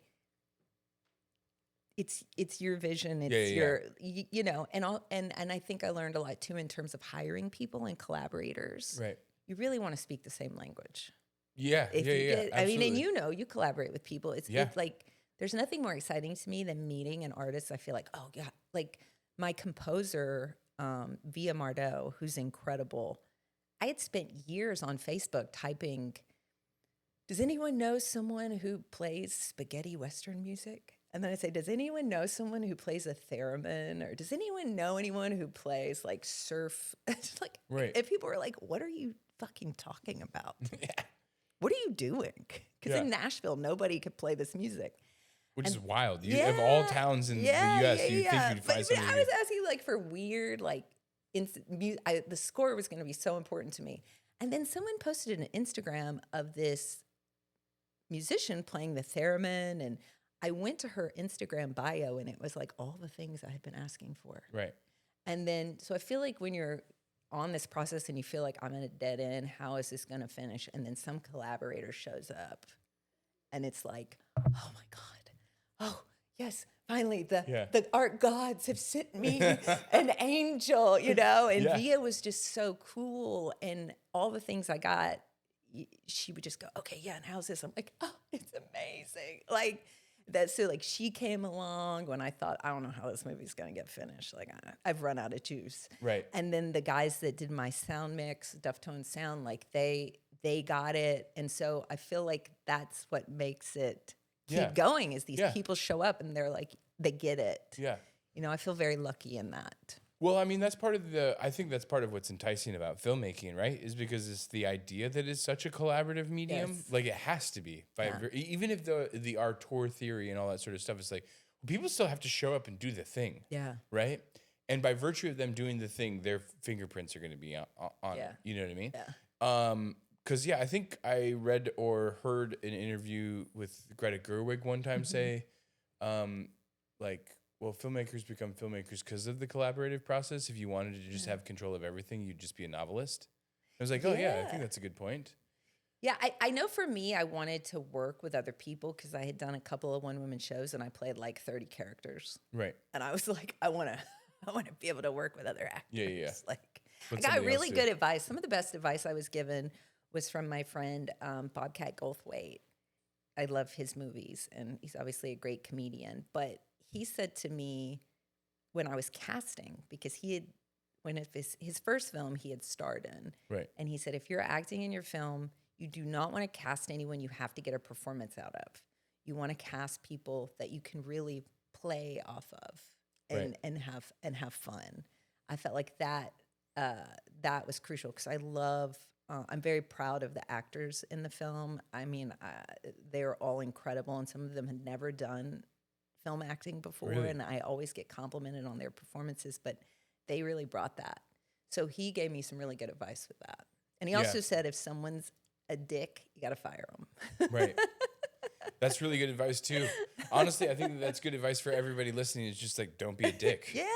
it's your vision. It's your, you know, and I think I learned a lot too in terms of hiring people and collaborators. Right. You really want to speak the same language. Yeah. I mean, and you know, you collaborate with people. It's like, there's nothing more exciting to me than meeting an artist. I feel like, oh God, like my composer, Via Mardeau, who's incredible. I had spent years on Facebook typing, does anyone know someone who plays spaghetti Western music? And then I say, does anyone know someone who plays a theremin? Or does anyone know anyone who plays like surf? It's like, if people were like, what are you fucking talking about? What are you doing? Because in Nashville, nobody could play this music. Which is wild. You of all towns in the U.S., you'd think you'd find somebody. I was asking like for weird, like, the score was going to be so important to me. And then someone posted an Instagram of this musician playing the theremin, and I went to her Instagram bio, and it was like all the things I had been asking for. Right. And then, so I feel like when you're on this process and you feel like I'm at a dead end, how is this going to finish? And then some collaborator shows up, and it's like, oh my God. Oh, yes, finally, the art gods have sent me an angel, you know? And Via was just so cool. And all the things I got, she would just go, okay, yeah, and how's this? I'm like, oh, it's amazing. Like, that's so, like, she came along when I thought, I don't know how this movie's going to get finished. Like, I've run out of juice. Right. And then the guys that did my sound mix, Duftone Sound, like, they got it. And so I feel like that's what makes it keep going is these people show up and they're like, they get it. Yeah. You know, I feel very lucky in that. Well, I mean, that's part of I think that's part of what's enticing about filmmaking, right? Is because it's the idea that it's such a collaborative medium. Yes. Like it has to be. Even if the auteur theory and all that sort of stuff is like, people still have to show up and do the thing. Yeah. Right? And by virtue of them doing the thing, their fingerprints are going to be on it. You know what I mean? Yeah. Because, I think I read or heard an interview with Greta Gerwig one time say, well, filmmakers become filmmakers because of the collaborative process. If you wanted to just have control of everything, you'd just be a novelist. I was like, oh, I think that's a good point. Yeah, I know for me, I wanted to work with other people because I had done a couple of one-woman shows and I played like 30 characters. Right. And I was like, I want to be able to work with other actors. Yeah. Like, I got really good advice. Some of the best advice I was given was from my friend Bobcat Goldthwait. I love his movies, and he's obviously a great comedian. But he said to me when I was casting, because his first film he had starred in, right? And he said, if you're acting in your film, you do not want to cast anyone you have to get a performance out of. You want to cast people that you can really play off of and have fun. I felt like that was crucial because I love. I'm very proud of the actors in the film. I mean, they're all incredible, and some of them had never done film acting before, and I always get complimented on their performances, but they really brought that. So he gave me some really good advice with that. And he also said, if someone's a dick, you got to fire them. Right. That's really good advice too. Honestly, I think that's good advice for everybody listening. It's just like, don't be a dick. Yeah.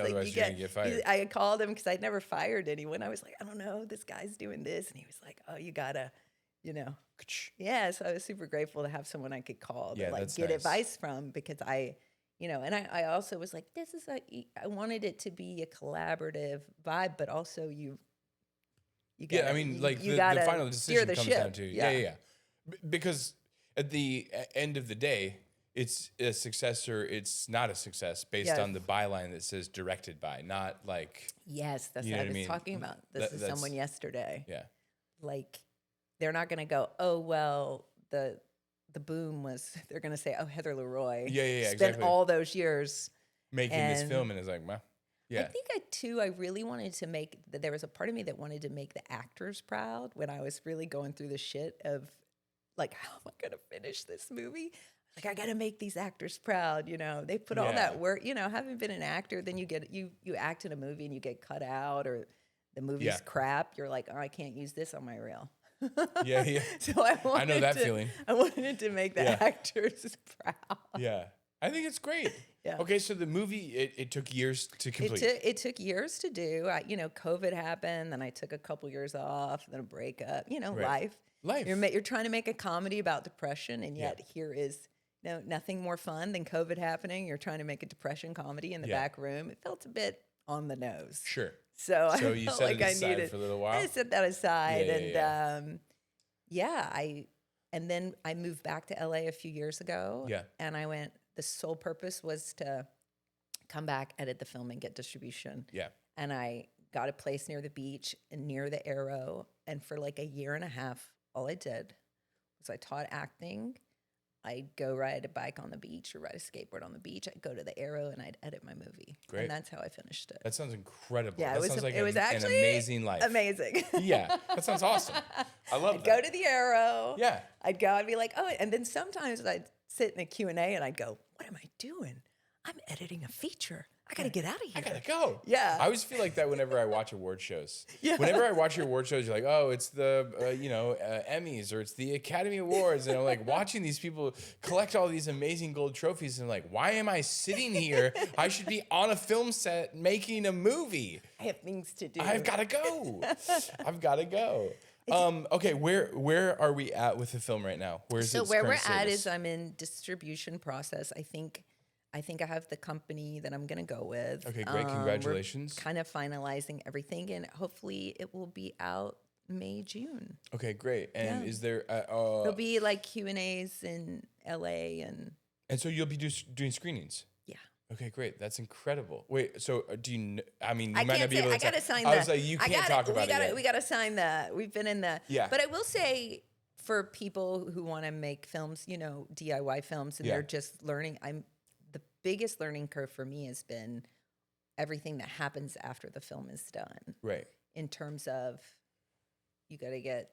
Otherwise you're going to get fired. I called him because I'd never fired anyone. I was like, I don't know, this guy's doing this. And he was like, oh, you got to, Yeah, so I was super grateful to have someone I could call to get advice from because and I also was like, I wanted it to be a collaborative vibe, but also You Yeah, gotta, I mean, you, like you the gotta final steer decision the comes ship. down to yeah. Because at the end of the day, it's a success or it's not a success based Yes. on the byline that says directed by, not like Yes, that's you what know I what I was mean. talking about. This is That's someone yesterday. yeah, Like, they're not going to go, oh, well, the boom was, they're going to say, oh, Heather Leroy yeah, spent exactly. all those years. Making this film and it's like, well, I yeah, think I really wanted to make, there was a part of me that wanted to make the actors proud when I was really going through the shit of like, how am I going to finish this movie? Like, I got to make these actors proud. You know, they put all Yeah. that work, you know, having been an actor, then you act in a movie and you get cut out or the movie's crap. You're like, oh, I can't use this on my reel. yeah. So I know that feeling. I wanted to make the actors proud. Yeah, I think it's great. Yeah. Okay, so the movie it took years to complete. It took years to do. COVID happened, then I took a couple years off, then a breakup. Right. Life. Life. You're trying to make a comedy about depression, and yet here is nothing more fun than COVID happening. You're trying to make a depression comedy in the back room. It felt a bit on the nose. Sure. So I you felt set like it I aside needed for a little while. I set that aside, Yeah. and then I moved back to LA a few years ago. Yeah. And I went. The sole purpose was to come back, edit the film, and get distribution. Yeah. And I got a place near the beach and near the Arrow. And for like a year and a half, all I did was I taught acting. I'd go ride a bike on the beach or ride a skateboard on the beach. I'd go to the Arrow and I'd edit my movie. Great. And that's how I finished it. That sounds incredible. Yeah, that sounds like it was an actually amazing life. Amazing. Yeah, that sounds awesome. I love I'd that. go to the Arrow. Yeah. I'd go, I'd be like, oh, and then sometimes I'd sit in a Q&A and I'd go, what am I doing? I'm editing a feature. I got to get out of here. I gotta go. Yeah. I always feel like that whenever I watch award shows. Yeah. Whenever I watch your award shows, you're like, oh, it's the Emmys or it's the Academy Awards, and I'm like watching these people collect all these amazing gold trophies, and like, why am I sitting here? I should be on a film set making a movie. I have things to do. I've got to go. I've got to go. Okay, where are we at with the film right now? Where we're at is I'm in distribution process. I think I have the company that I'm going to go with. Okay, great. Congratulations. We're kind of finalizing everything, and hopefully it will be out May, June. Okay, great. And is there... There'll be like Q&As in LA and so you'll be doing screenings? Yeah. Okay, great. That's incredible. Wait, so do you... I mean, you I might not can't be say, able to... I got to sign I was like, you can't talk about it yet. We got to sign we've been in the... Yeah. But I will say, for people who want to make films, DIY films, and they're just learning, the biggest learning curve for me has been everything that happens after the film is done. Right. In terms of, you got to get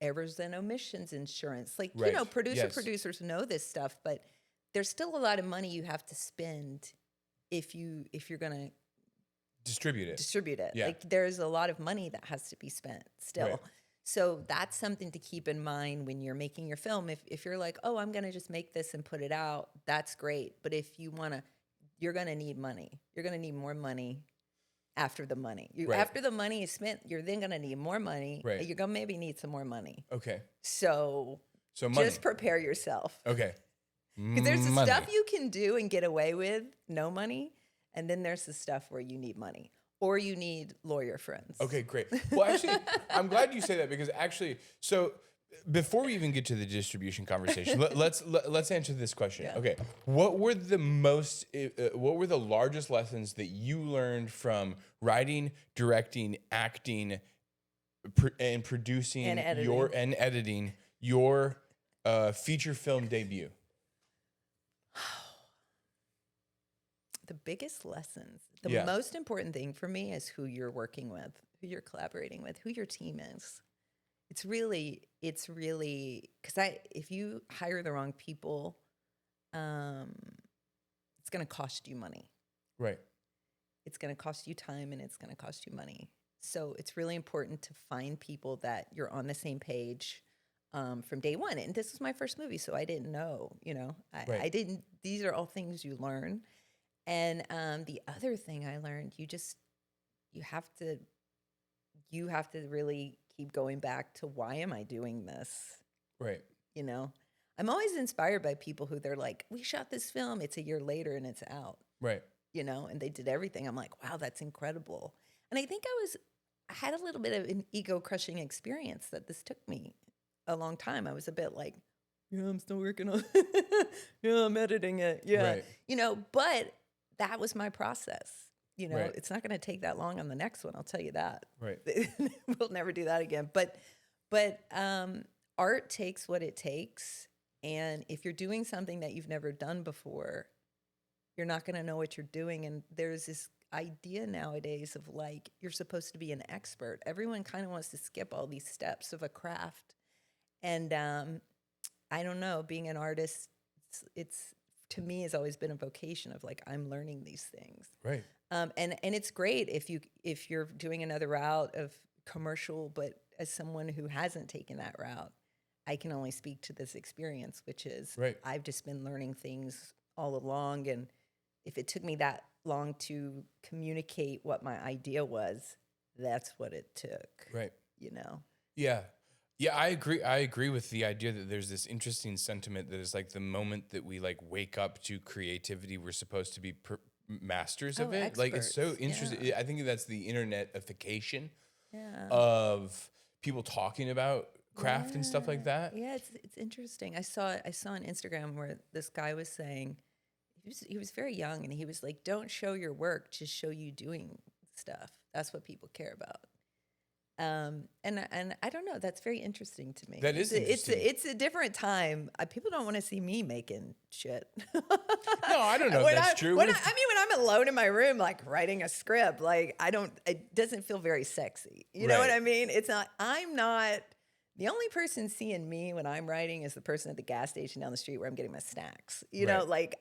errors and omissions insurance. Like, Right. Producers know this stuff, but there's still a lot of money you have to spend if you're going to Distribute it. Yeah. Like, there's a lot of money that has to be spent still. Right. So that's something to keep in mind when you're making your film. If you're like, oh, I'm going to just make this and put it out, that's great. But if you want to, you're going to need money. You're going to need more money after the money. Right. After the money is spent, you're then going to need more money. Right. You're going to maybe need some more money. Okay. So money. just prepare yourself. Okay. Because there's the Money. stuff you can do and get away with, no money. And then there's the stuff where you need money. Or you need lawyer friends. Okay, great. Well, actually, I'm glad you say that because actually, so before we even get to the distribution conversation, let's answer this question. Yeah. Okay, what were the largest lessons that you learned from writing, directing, acting, and producing And editing your feature film debut? The biggest lessons, the most important thing for me is who you're working with, who you're collaborating with, who your team is. It's really, because if you hire the wrong people, it's going to cost you money. Right. It's going to cost you time and it's going to cost you money. So it's really important to find people that you're on the same page from day one. And this was my first movie, so I didn't know, Right. I didn't, these are all things you learn. And the other thing I learned, you have to really keep going back to, why am I doing this? Right. I'm always inspired by people who they're like, we shot this film, it's a year later and it's out. Right. And they did everything. I'm like, wow, that's incredible. And I think I had a little bit of an ego crushing experience that this took me a long time. I was a bit like, yeah, I'm still working on yeah, I'm editing it. Yeah. Right. You know, but that was my process. You know, Right. it's not going to take that long on the next one. I'll tell you that. Right. We'll never do that again. But art takes what it takes. And if you're doing something that you've never done before, you're not going to know what you're doing. And there's this idea nowadays of like, you're supposed to be an expert. Everyone kind of wants to skip all these steps of a craft. And I don't know, being an artist, it's to me has always been a vocation of like, I'm learning these things. Right. And it's great if you're doing another route of commercial, but as someone who hasn't taken that route, I can only speak to this experience, which is Right. I've just been learning things all along. And if it took me that long to communicate what my idea was, that's what it took. Right. You know? Yeah. Yeah, I agree. I agree with the idea that there's this interesting sentiment that is like the moment that we like wake up to creativity, we're supposed to be masters of it. Like it's so experts, interesting. yeah. I think that's the internetification Yeah. of people talking about craft and stuff like that. Yeah, it's interesting. I saw on Instagram where this guy was saying he was very young and he was like, "Don't show your work, just show you doing stuff. That's what people care about." And I don't know. That's very interesting to me. That is interesting. It's a different time. People don't want to see me making shit. No, I don't know if that's true. When I'm alone in my room, like writing a script, like it doesn't feel very sexy. You know what I mean? It's not. I'm not. The only person seeing me when I'm writing is the person at the gas station down the street where I'm getting my snacks. You know, like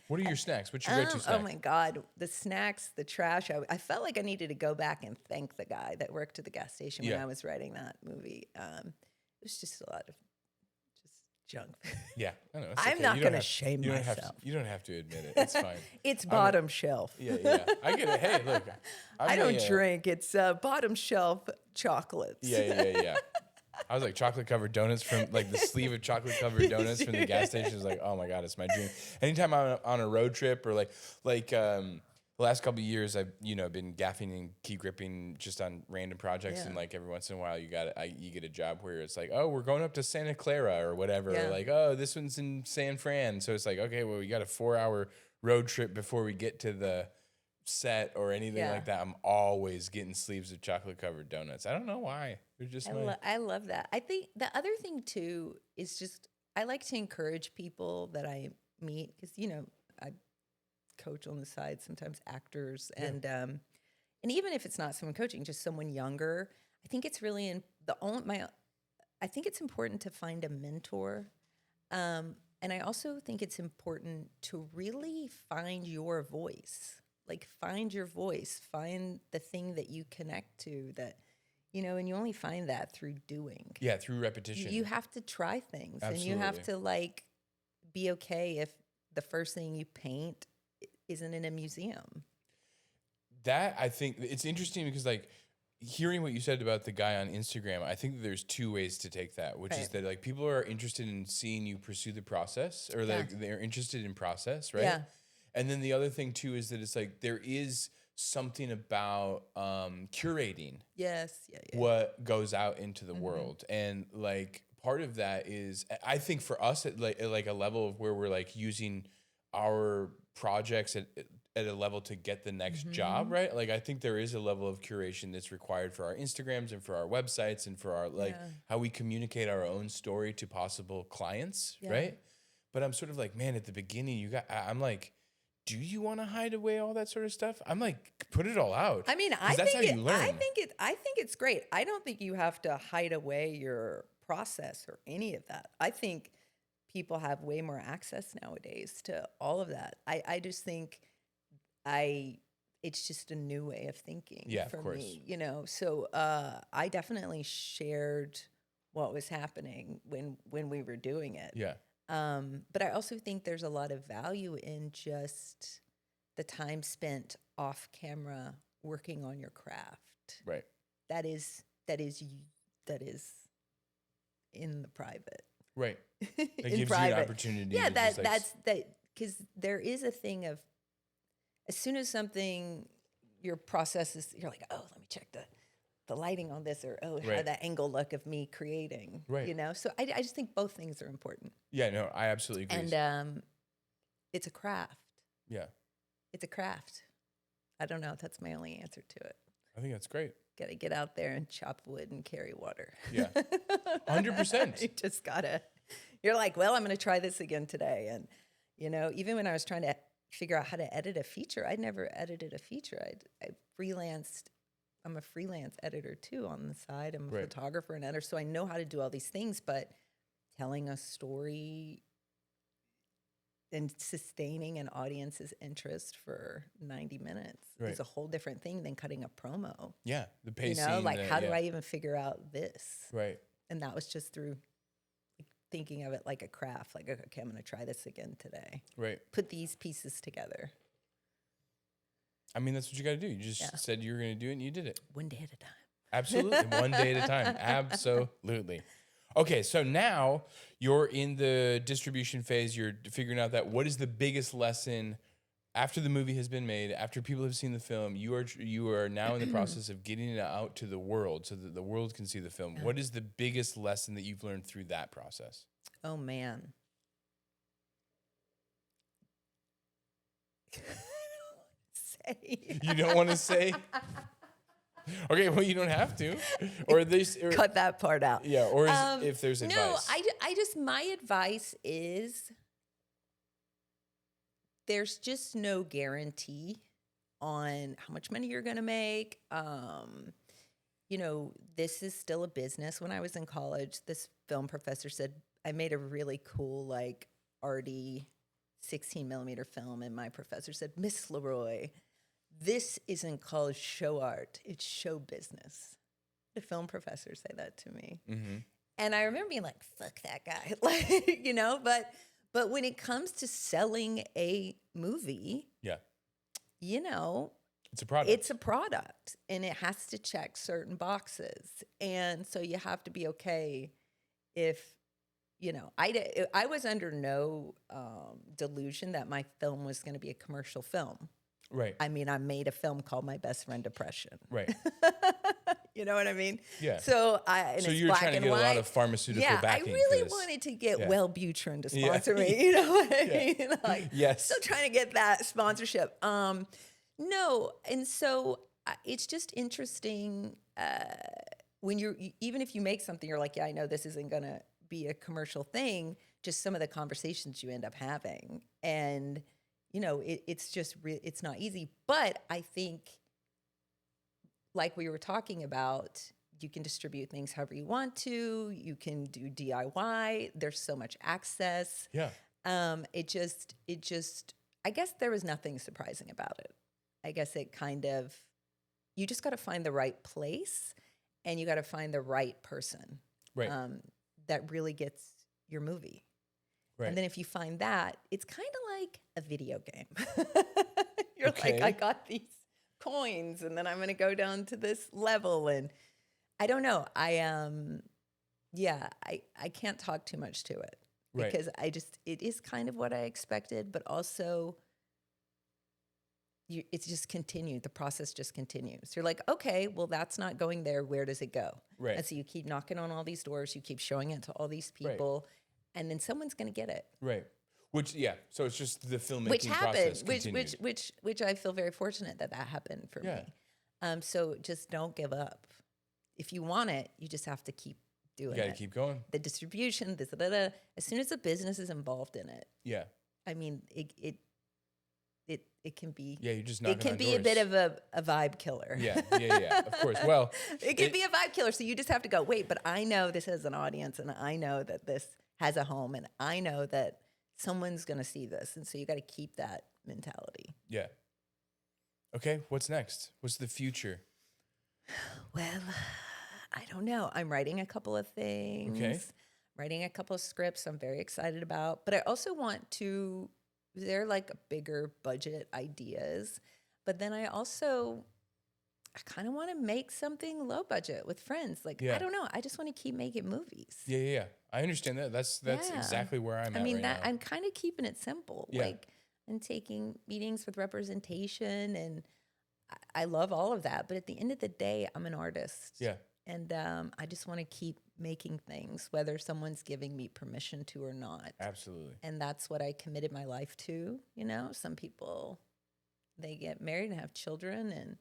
What are your snacks? What's your go-to snack? Oh my God, the snacks, the trash. I felt like I needed to go back and thank the guy that worked at the gas station when I was writing that movie. It was just a lot of just junk. Yeah, I know. I'm not going to shame myself. You don't have to admit it. It's fine. It's bottom shelf. Yeah. I get it. Hey, look. I don't drink. It's bottom shelf chocolates. Yeah. I was like chocolate covered donuts from like the sleeve of chocolate covered donuts from the gas station. Is like, oh my God, it's my dream. Anytime I'm on a road trip or like the last couple of years, I've been gaffing and key gripping just on random projects, and like every once in a while you get a job where it's like, oh, we're going up to Santa Clara or whatever, or like, oh, this one's in San Fran, so it's like, okay, well, we got a 4-hour road trip before we get to the set or anything like that. I'm always getting sleeves of chocolate covered donuts. I don't know why. They're just I love that. I think the other thing too is just I like to encourage people that I meet because I coach on the side sometimes actors and even if it's not someone coaching, just someone younger. I think it's really I think it's important to find a mentor. And I also think it's important to really find your voice. Like find your voice, find the thing that you connect to that, and you only find that through doing. Yeah, through repetition. You have to try things. Absolutely. And you have to like be okay if the first thing you paint isn't in a museum. That I think it's interesting because like hearing what you said about the guy on Instagram, I think that there's two ways to take that, which is that like people are interested in seeing you pursue the process or like they're interested in process, right? Yeah. And then the other thing too is that it's like there is something about curating what goes out into the world. And like part of that is I think for us at like a level of where we're like using our projects at a level to get the next job, right? Like I think there is a level of curation that's required for our Instagrams and for our websites and for our how we communicate our own story to possible clients, right? But I'm sort of like, man, at the beginning I'm like, do you want to hide away all that sort of stuff? I'm like, put it all out. I mean, that's how you learn. I think it's great. I don't think you have to hide away your process or any of that. I think people have way more access nowadays to all of that. I just think it's just a new way of thinking for me, So I definitely shared what was happening when we were doing it. Yeah. But I also think there's a lot of value in just the time spent off camera working on your craft. Right. That is in the private. Right. That in gives private. you an opportunity. Yeah, that's because there is a thing of as soon as something your process is, you're like, oh, let me check the lighting on this, or oh, how Right. that angle look of me creating, Right. you know? So I just think both things are important. Yeah, no, I absolutely agree. And it's a craft. Yeah, It's a craft. I don't know. That's my only answer to it. I think that's great. Got to get out there and chop wood and carry water. Yeah. 100%. You just gotta, you're like, well, I'm going to try this again today. And, you know, even when I was trying to figure out how to edit a feature, I'd never edited a feature. I freelanced. I'm a freelance editor too on the side. I'm a Right. photographer and editor. So I know how to do all these things, but telling a story and sustaining an audience's interest for 90 minutes Right. is a whole different thing than cutting a promo. Yeah, the You pacing. know, like how do yeah. I even figure out this? Right. And that was just through thinking of it like a craft, like, okay, I'm going to try this again today. Right. Put these pieces together I mean, that's what you got to do. You just Yeah. said you were going to do it, and you did it. one day at a time. Absolutely. One day at a time. Absolutely. Okay, so now you're in the distribution phase. You're figuring out that what is the biggest lesson after the movie has been made, after people have seen the film. You are now in the process of getting it out to the world so that the world can see the film. What is the biggest lesson that you've learned through that process? Oh, man. Say. You don't want to say? Okay, well, you don't have to. Or this, or, Cut that part out. yeah, or if there's advice. No, I just, my advice is there's just no guarantee on how much money you're going to make. You know, this is still a business. When I was in college, this film professor said, I made a really cool, like, arty 16 millimeter film. And my professor said, Miss Leroy, this isn't called show art, it's show business. The film professor say that to me. Mm-hmm. And I remember being like, fuck that guy. Like, you know, but when it comes to selling a movie, Yeah, you know, it's a product. it's a product and it has to check certain boxes. And so you have to be okay if, you know, I was under no delusion that my film was going to be a commercial film. Right, I mean, I made a film called My Best Friend Depression. right. You know what I mean? Yeah. So So it's you're black trying to and get white. a lot of pharmaceutical Yeah, I backing. really for this. wanted to get Yeah. Wellbutrin to Yeah. sponsor me. You know what I Yeah. mean? Like, Yes. still trying to get that sponsorship. No, and so it's just interesting when even if you make something, you're like, yeah, I know this isn't gonna be a commercial thing. Just some of the conversations you end up having, and you know, it's just it's not easy. But I think, like we were talking about, you can distribute things however you want to. You can do DIY. There's so much access. Yeah. It just, I guess there was nothing surprising about it. I guess it kind of, you just got to find the right place and you got to find the right person Right. that really gets your movie. Right. And then if you find that, it's kind of like a video game. You're Okay. like, I got these coins and then I'm going to go down to this level. And I don't know. I can't talk too much to it Right. because it is kind of what I expected, but also it's just continued. The process just continues. You're like, okay, well, that's not going there. Where does it go? Right. And so you keep knocking on all these doors. You keep showing it to all these people. And then someone's going to get it. Right. Which, yeah. So it's just the filmmaking Which process happened, continued. which I feel very fortunate that happened for Yeah. me. So just don't give up. If you want it, you just have to keep doing You got to it. keep going. The distribution, this, as soon as a business is involved in it, Yeah. I mean, it can be. Yeah. You're just It knocking can on be a doors. bit of a vibe killer. Yeah. Of course. Well, It can be a vibe killer. So you just have to go, wait, but I know this has an audience and I know that this has a home and I know that someone's going to see this. And so you got to keep that mentality. yeah. Okay. What's next? What's the future? Well, I don't know. I'm writing a couple of things. Okay. Writing a couple of scripts I'm very excited about. But I also want to, they're like bigger budget ideas. But then I kind of want to make something low budget with friends. Like, Yeah. I don't know. I just want to keep making movies. Yeah. I understand that. That's Yeah. exactly where I'm I at mean, right that now. I'm kind of keeping it simple. Yeah. Like, I'm taking meetings with representation and I love all of that. But at the end of the day, I'm an artist. Yeah. And I just want to keep making things, whether someone's giving me permission to or not. Absolutely. And that's what I committed my life to. You know, some people, they get married and have children. And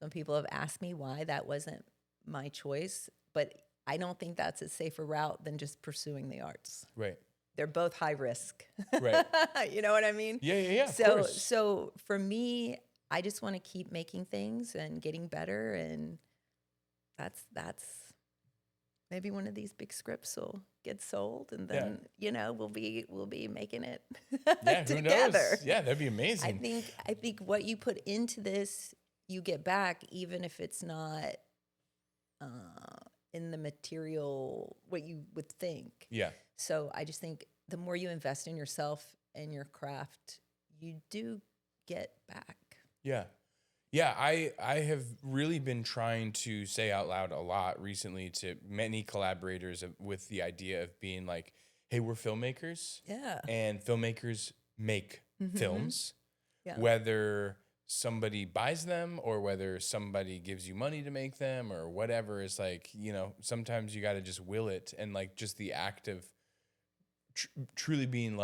some people have asked me why that wasn't my choice. But I don't think that's a safer route than just pursuing the arts. Right. They're both high risk. Right. You know what I mean? Yeah. So for me, I just want to keep making things and getting better, and that's maybe one of these big scripts will get sold, and then we'll be making it Who together. knows? Yeah, that'd be amazing. I think what you put into this, you get back, even if it's not in the material what you would think. Yeah. So I just think the more you invest in yourself and your craft, you do get back. Yeah. Yeah, I have really been trying to say out loud a lot recently to many collaborators with the idea of being like, hey, we're filmmakers. Yeah. And filmmakers make films. Yeah. Whether somebody buys them or whether somebody gives you money to make them or whatever, is like, sometimes you got to just will it. And like just the act of truly being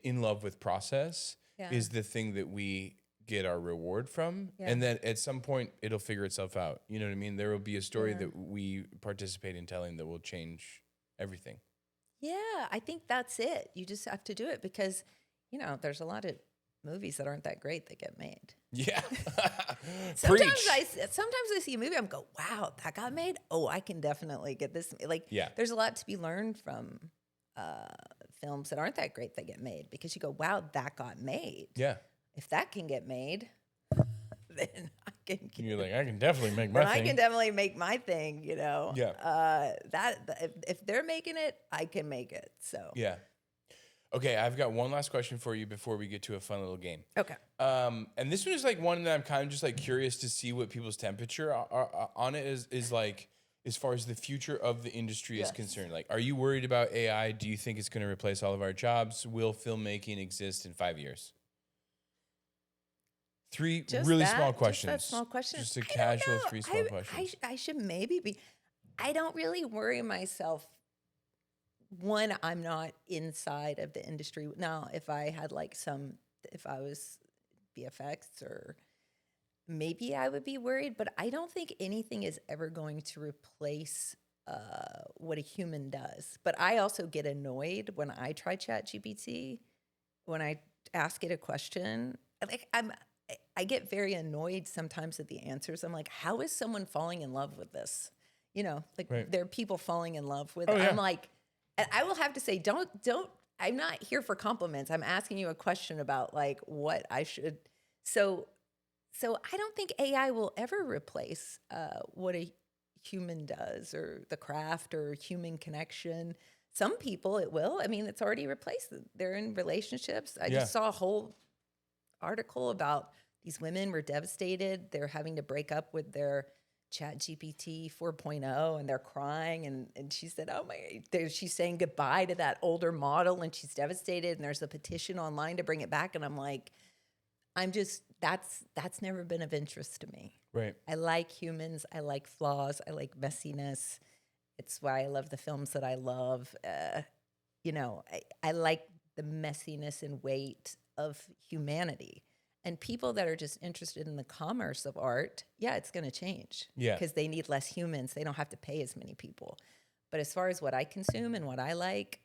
in love with process is the thing that we get our reward from. And then at some point it'll figure itself out. You know what I mean? There will be a story that we participate in telling that will change everything. Yeah, I think that's it. You just have to do it because, there's a lot of movies that aren't that great that get made. Yeah. sometimes I see a movie, I'm go, wow, that got made. Oh, I can definitely get this. Like, there's a lot to be learned from films that aren't that great that get made, because you go, wow, that got made. Yeah. If that can get made, then I can. You're like, I can definitely make my thing. I can definitely make my thing. Yeah. If they're making it, I can make it. So yeah. Okay, I've got one last question for you before we get to a fun little game. Okay. And this one is like one that I'm kind of just like curious to see what people's temperature on it is like, as far as the future of the industry is concerned. Like, are you worried about AI? Do you think it's going to replace all of our jobs? Will filmmaking exist in 5 years? Three really small questions. Just that small question. Just a casual three small questions. I should maybe be. I don't really worry myself. One, I'm not inside of the industry. Now, if I had if I was VFX or maybe I would be worried, but I don't think anything is ever going to replace what a human does. But I also get annoyed when I try ChatGPT, when I ask it a question. Like I get very annoyed sometimes at the answers. I'm like, how is someone falling in love with this? There are people falling in love with it. Yeah. I'm like, and I will have to say, don't, I'm not here for compliments. I'm asking you a question about like what I should. So I don't think AI will ever replace what a human does, or the craft, or human connection. Some people it will. I mean, it's already replaced them. They're in relationships. I just saw a whole article about these women were devastated. They're having to break up with their ChatGPT 4.0, and they're crying. And she said, oh my, she's saying goodbye to that older model, and she's devastated. And there's a petition online to bring it back. And I'm like, that's never been of interest to me. Right. I like humans. I like flaws. I like messiness. It's why I love the films that I love. I like the messiness and weight of humanity. And people that are just interested in the commerce of art, it's going to change. Yeah. Because they need less humans. They don't have to pay as many people. But as far as what I consume and what I like,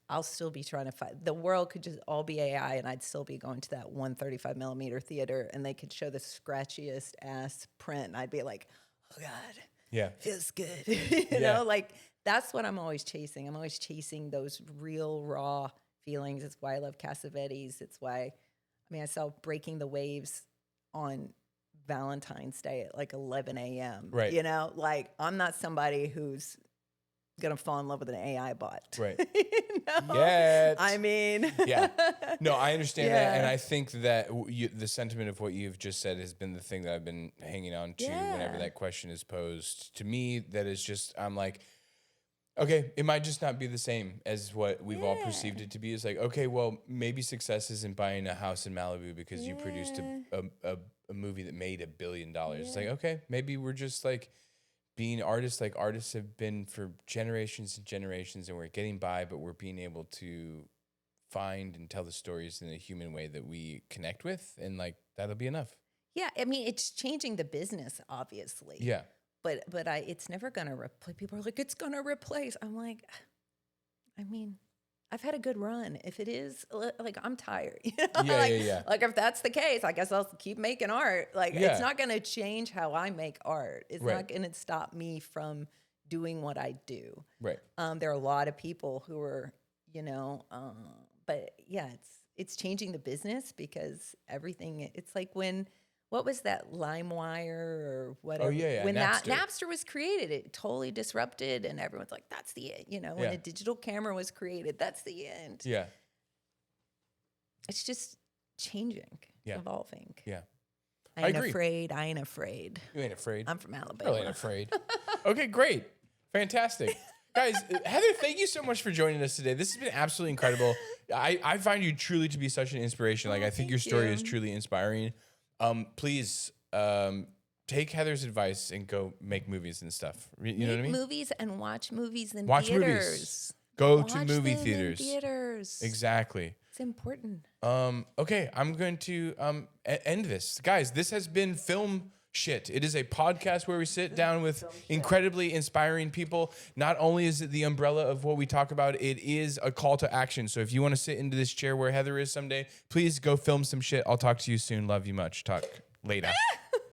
I'll still be trying to find. The world could just all be AI, and I'd still be going to that 135 millimeter theater, and they could show the scratchiest ass print, and I'd be like, oh God, feels good. you know, like that's what I'm always chasing. I'm always chasing those real raw feelings. It's why I love Cassavetes. It's why, I saw Breaking the Waves on Valentine's Day at like 11 a.m. Right. Like I'm not somebody who's gonna fall in love with an AI bot. Right. Yeah. No, I understand that, and I think that the sentiment of what you've just said has been the thing that I've been hanging on to whenever that question is posed to me. That is just, I'm like, okay, it might just not be the same as what we've all perceived it to be. It's like, okay, well, maybe success isn't buying a house in Malibu because you produced a a movie that made $1 billion. It's like, okay, maybe we're just like being artists like artists have been for generations and generations, and we're getting by, but we're being able to find and tell the stories in a human way that we connect with, and like that'll be enough. Yeah, I mean, it's changing the business, obviously. Yeah. But it's never gonna replace. People are like, it's gonna replace. I'm like, I mean, I've had a good run. If it is, like, I'm tired. You know? Yeah. Like, if that's the case, I guess I'll keep making art. Like, it's not gonna change how I make art. It's not gonna stop me from doing what I do. Right. There are a lot of people who are, you know, but yeah, it's changing the business because everything. It's like when. What was that, LimeWire or whatever? Oh, yeah. When Napster. Napster was created, it totally disrupted, and everyone's like, that's the end. You know, when a digital camera was created, that's the end. Yeah. It's just changing, evolving. Yeah. I ain't agree. afraid. I ain't afraid. You ain't afraid. I'm from Alabama. I ain't afraid. Okay, great. Fantastic. Guys, Heather, thank you so much for joining us today. This has been absolutely incredible. I find you truly to be such an inspiration. Like, I think your story is truly inspiring. Please take Heather's advice and go make movies and stuff. You know what I mean? Movies and watch movies in Watch theaters. Movies. Go watch to movie them theaters. In theaters. Exactly. It's important. Okay, I'm going to end this. Guys, this has been Film Shit. It is a podcast where we sit down with incredibly inspiring people. Not only is it the umbrella of what we talk about, it is a call to action. So if you want to sit into this chair where Heather is someday, please go film some shit. I'll talk to you soon. Love you much. Talk later.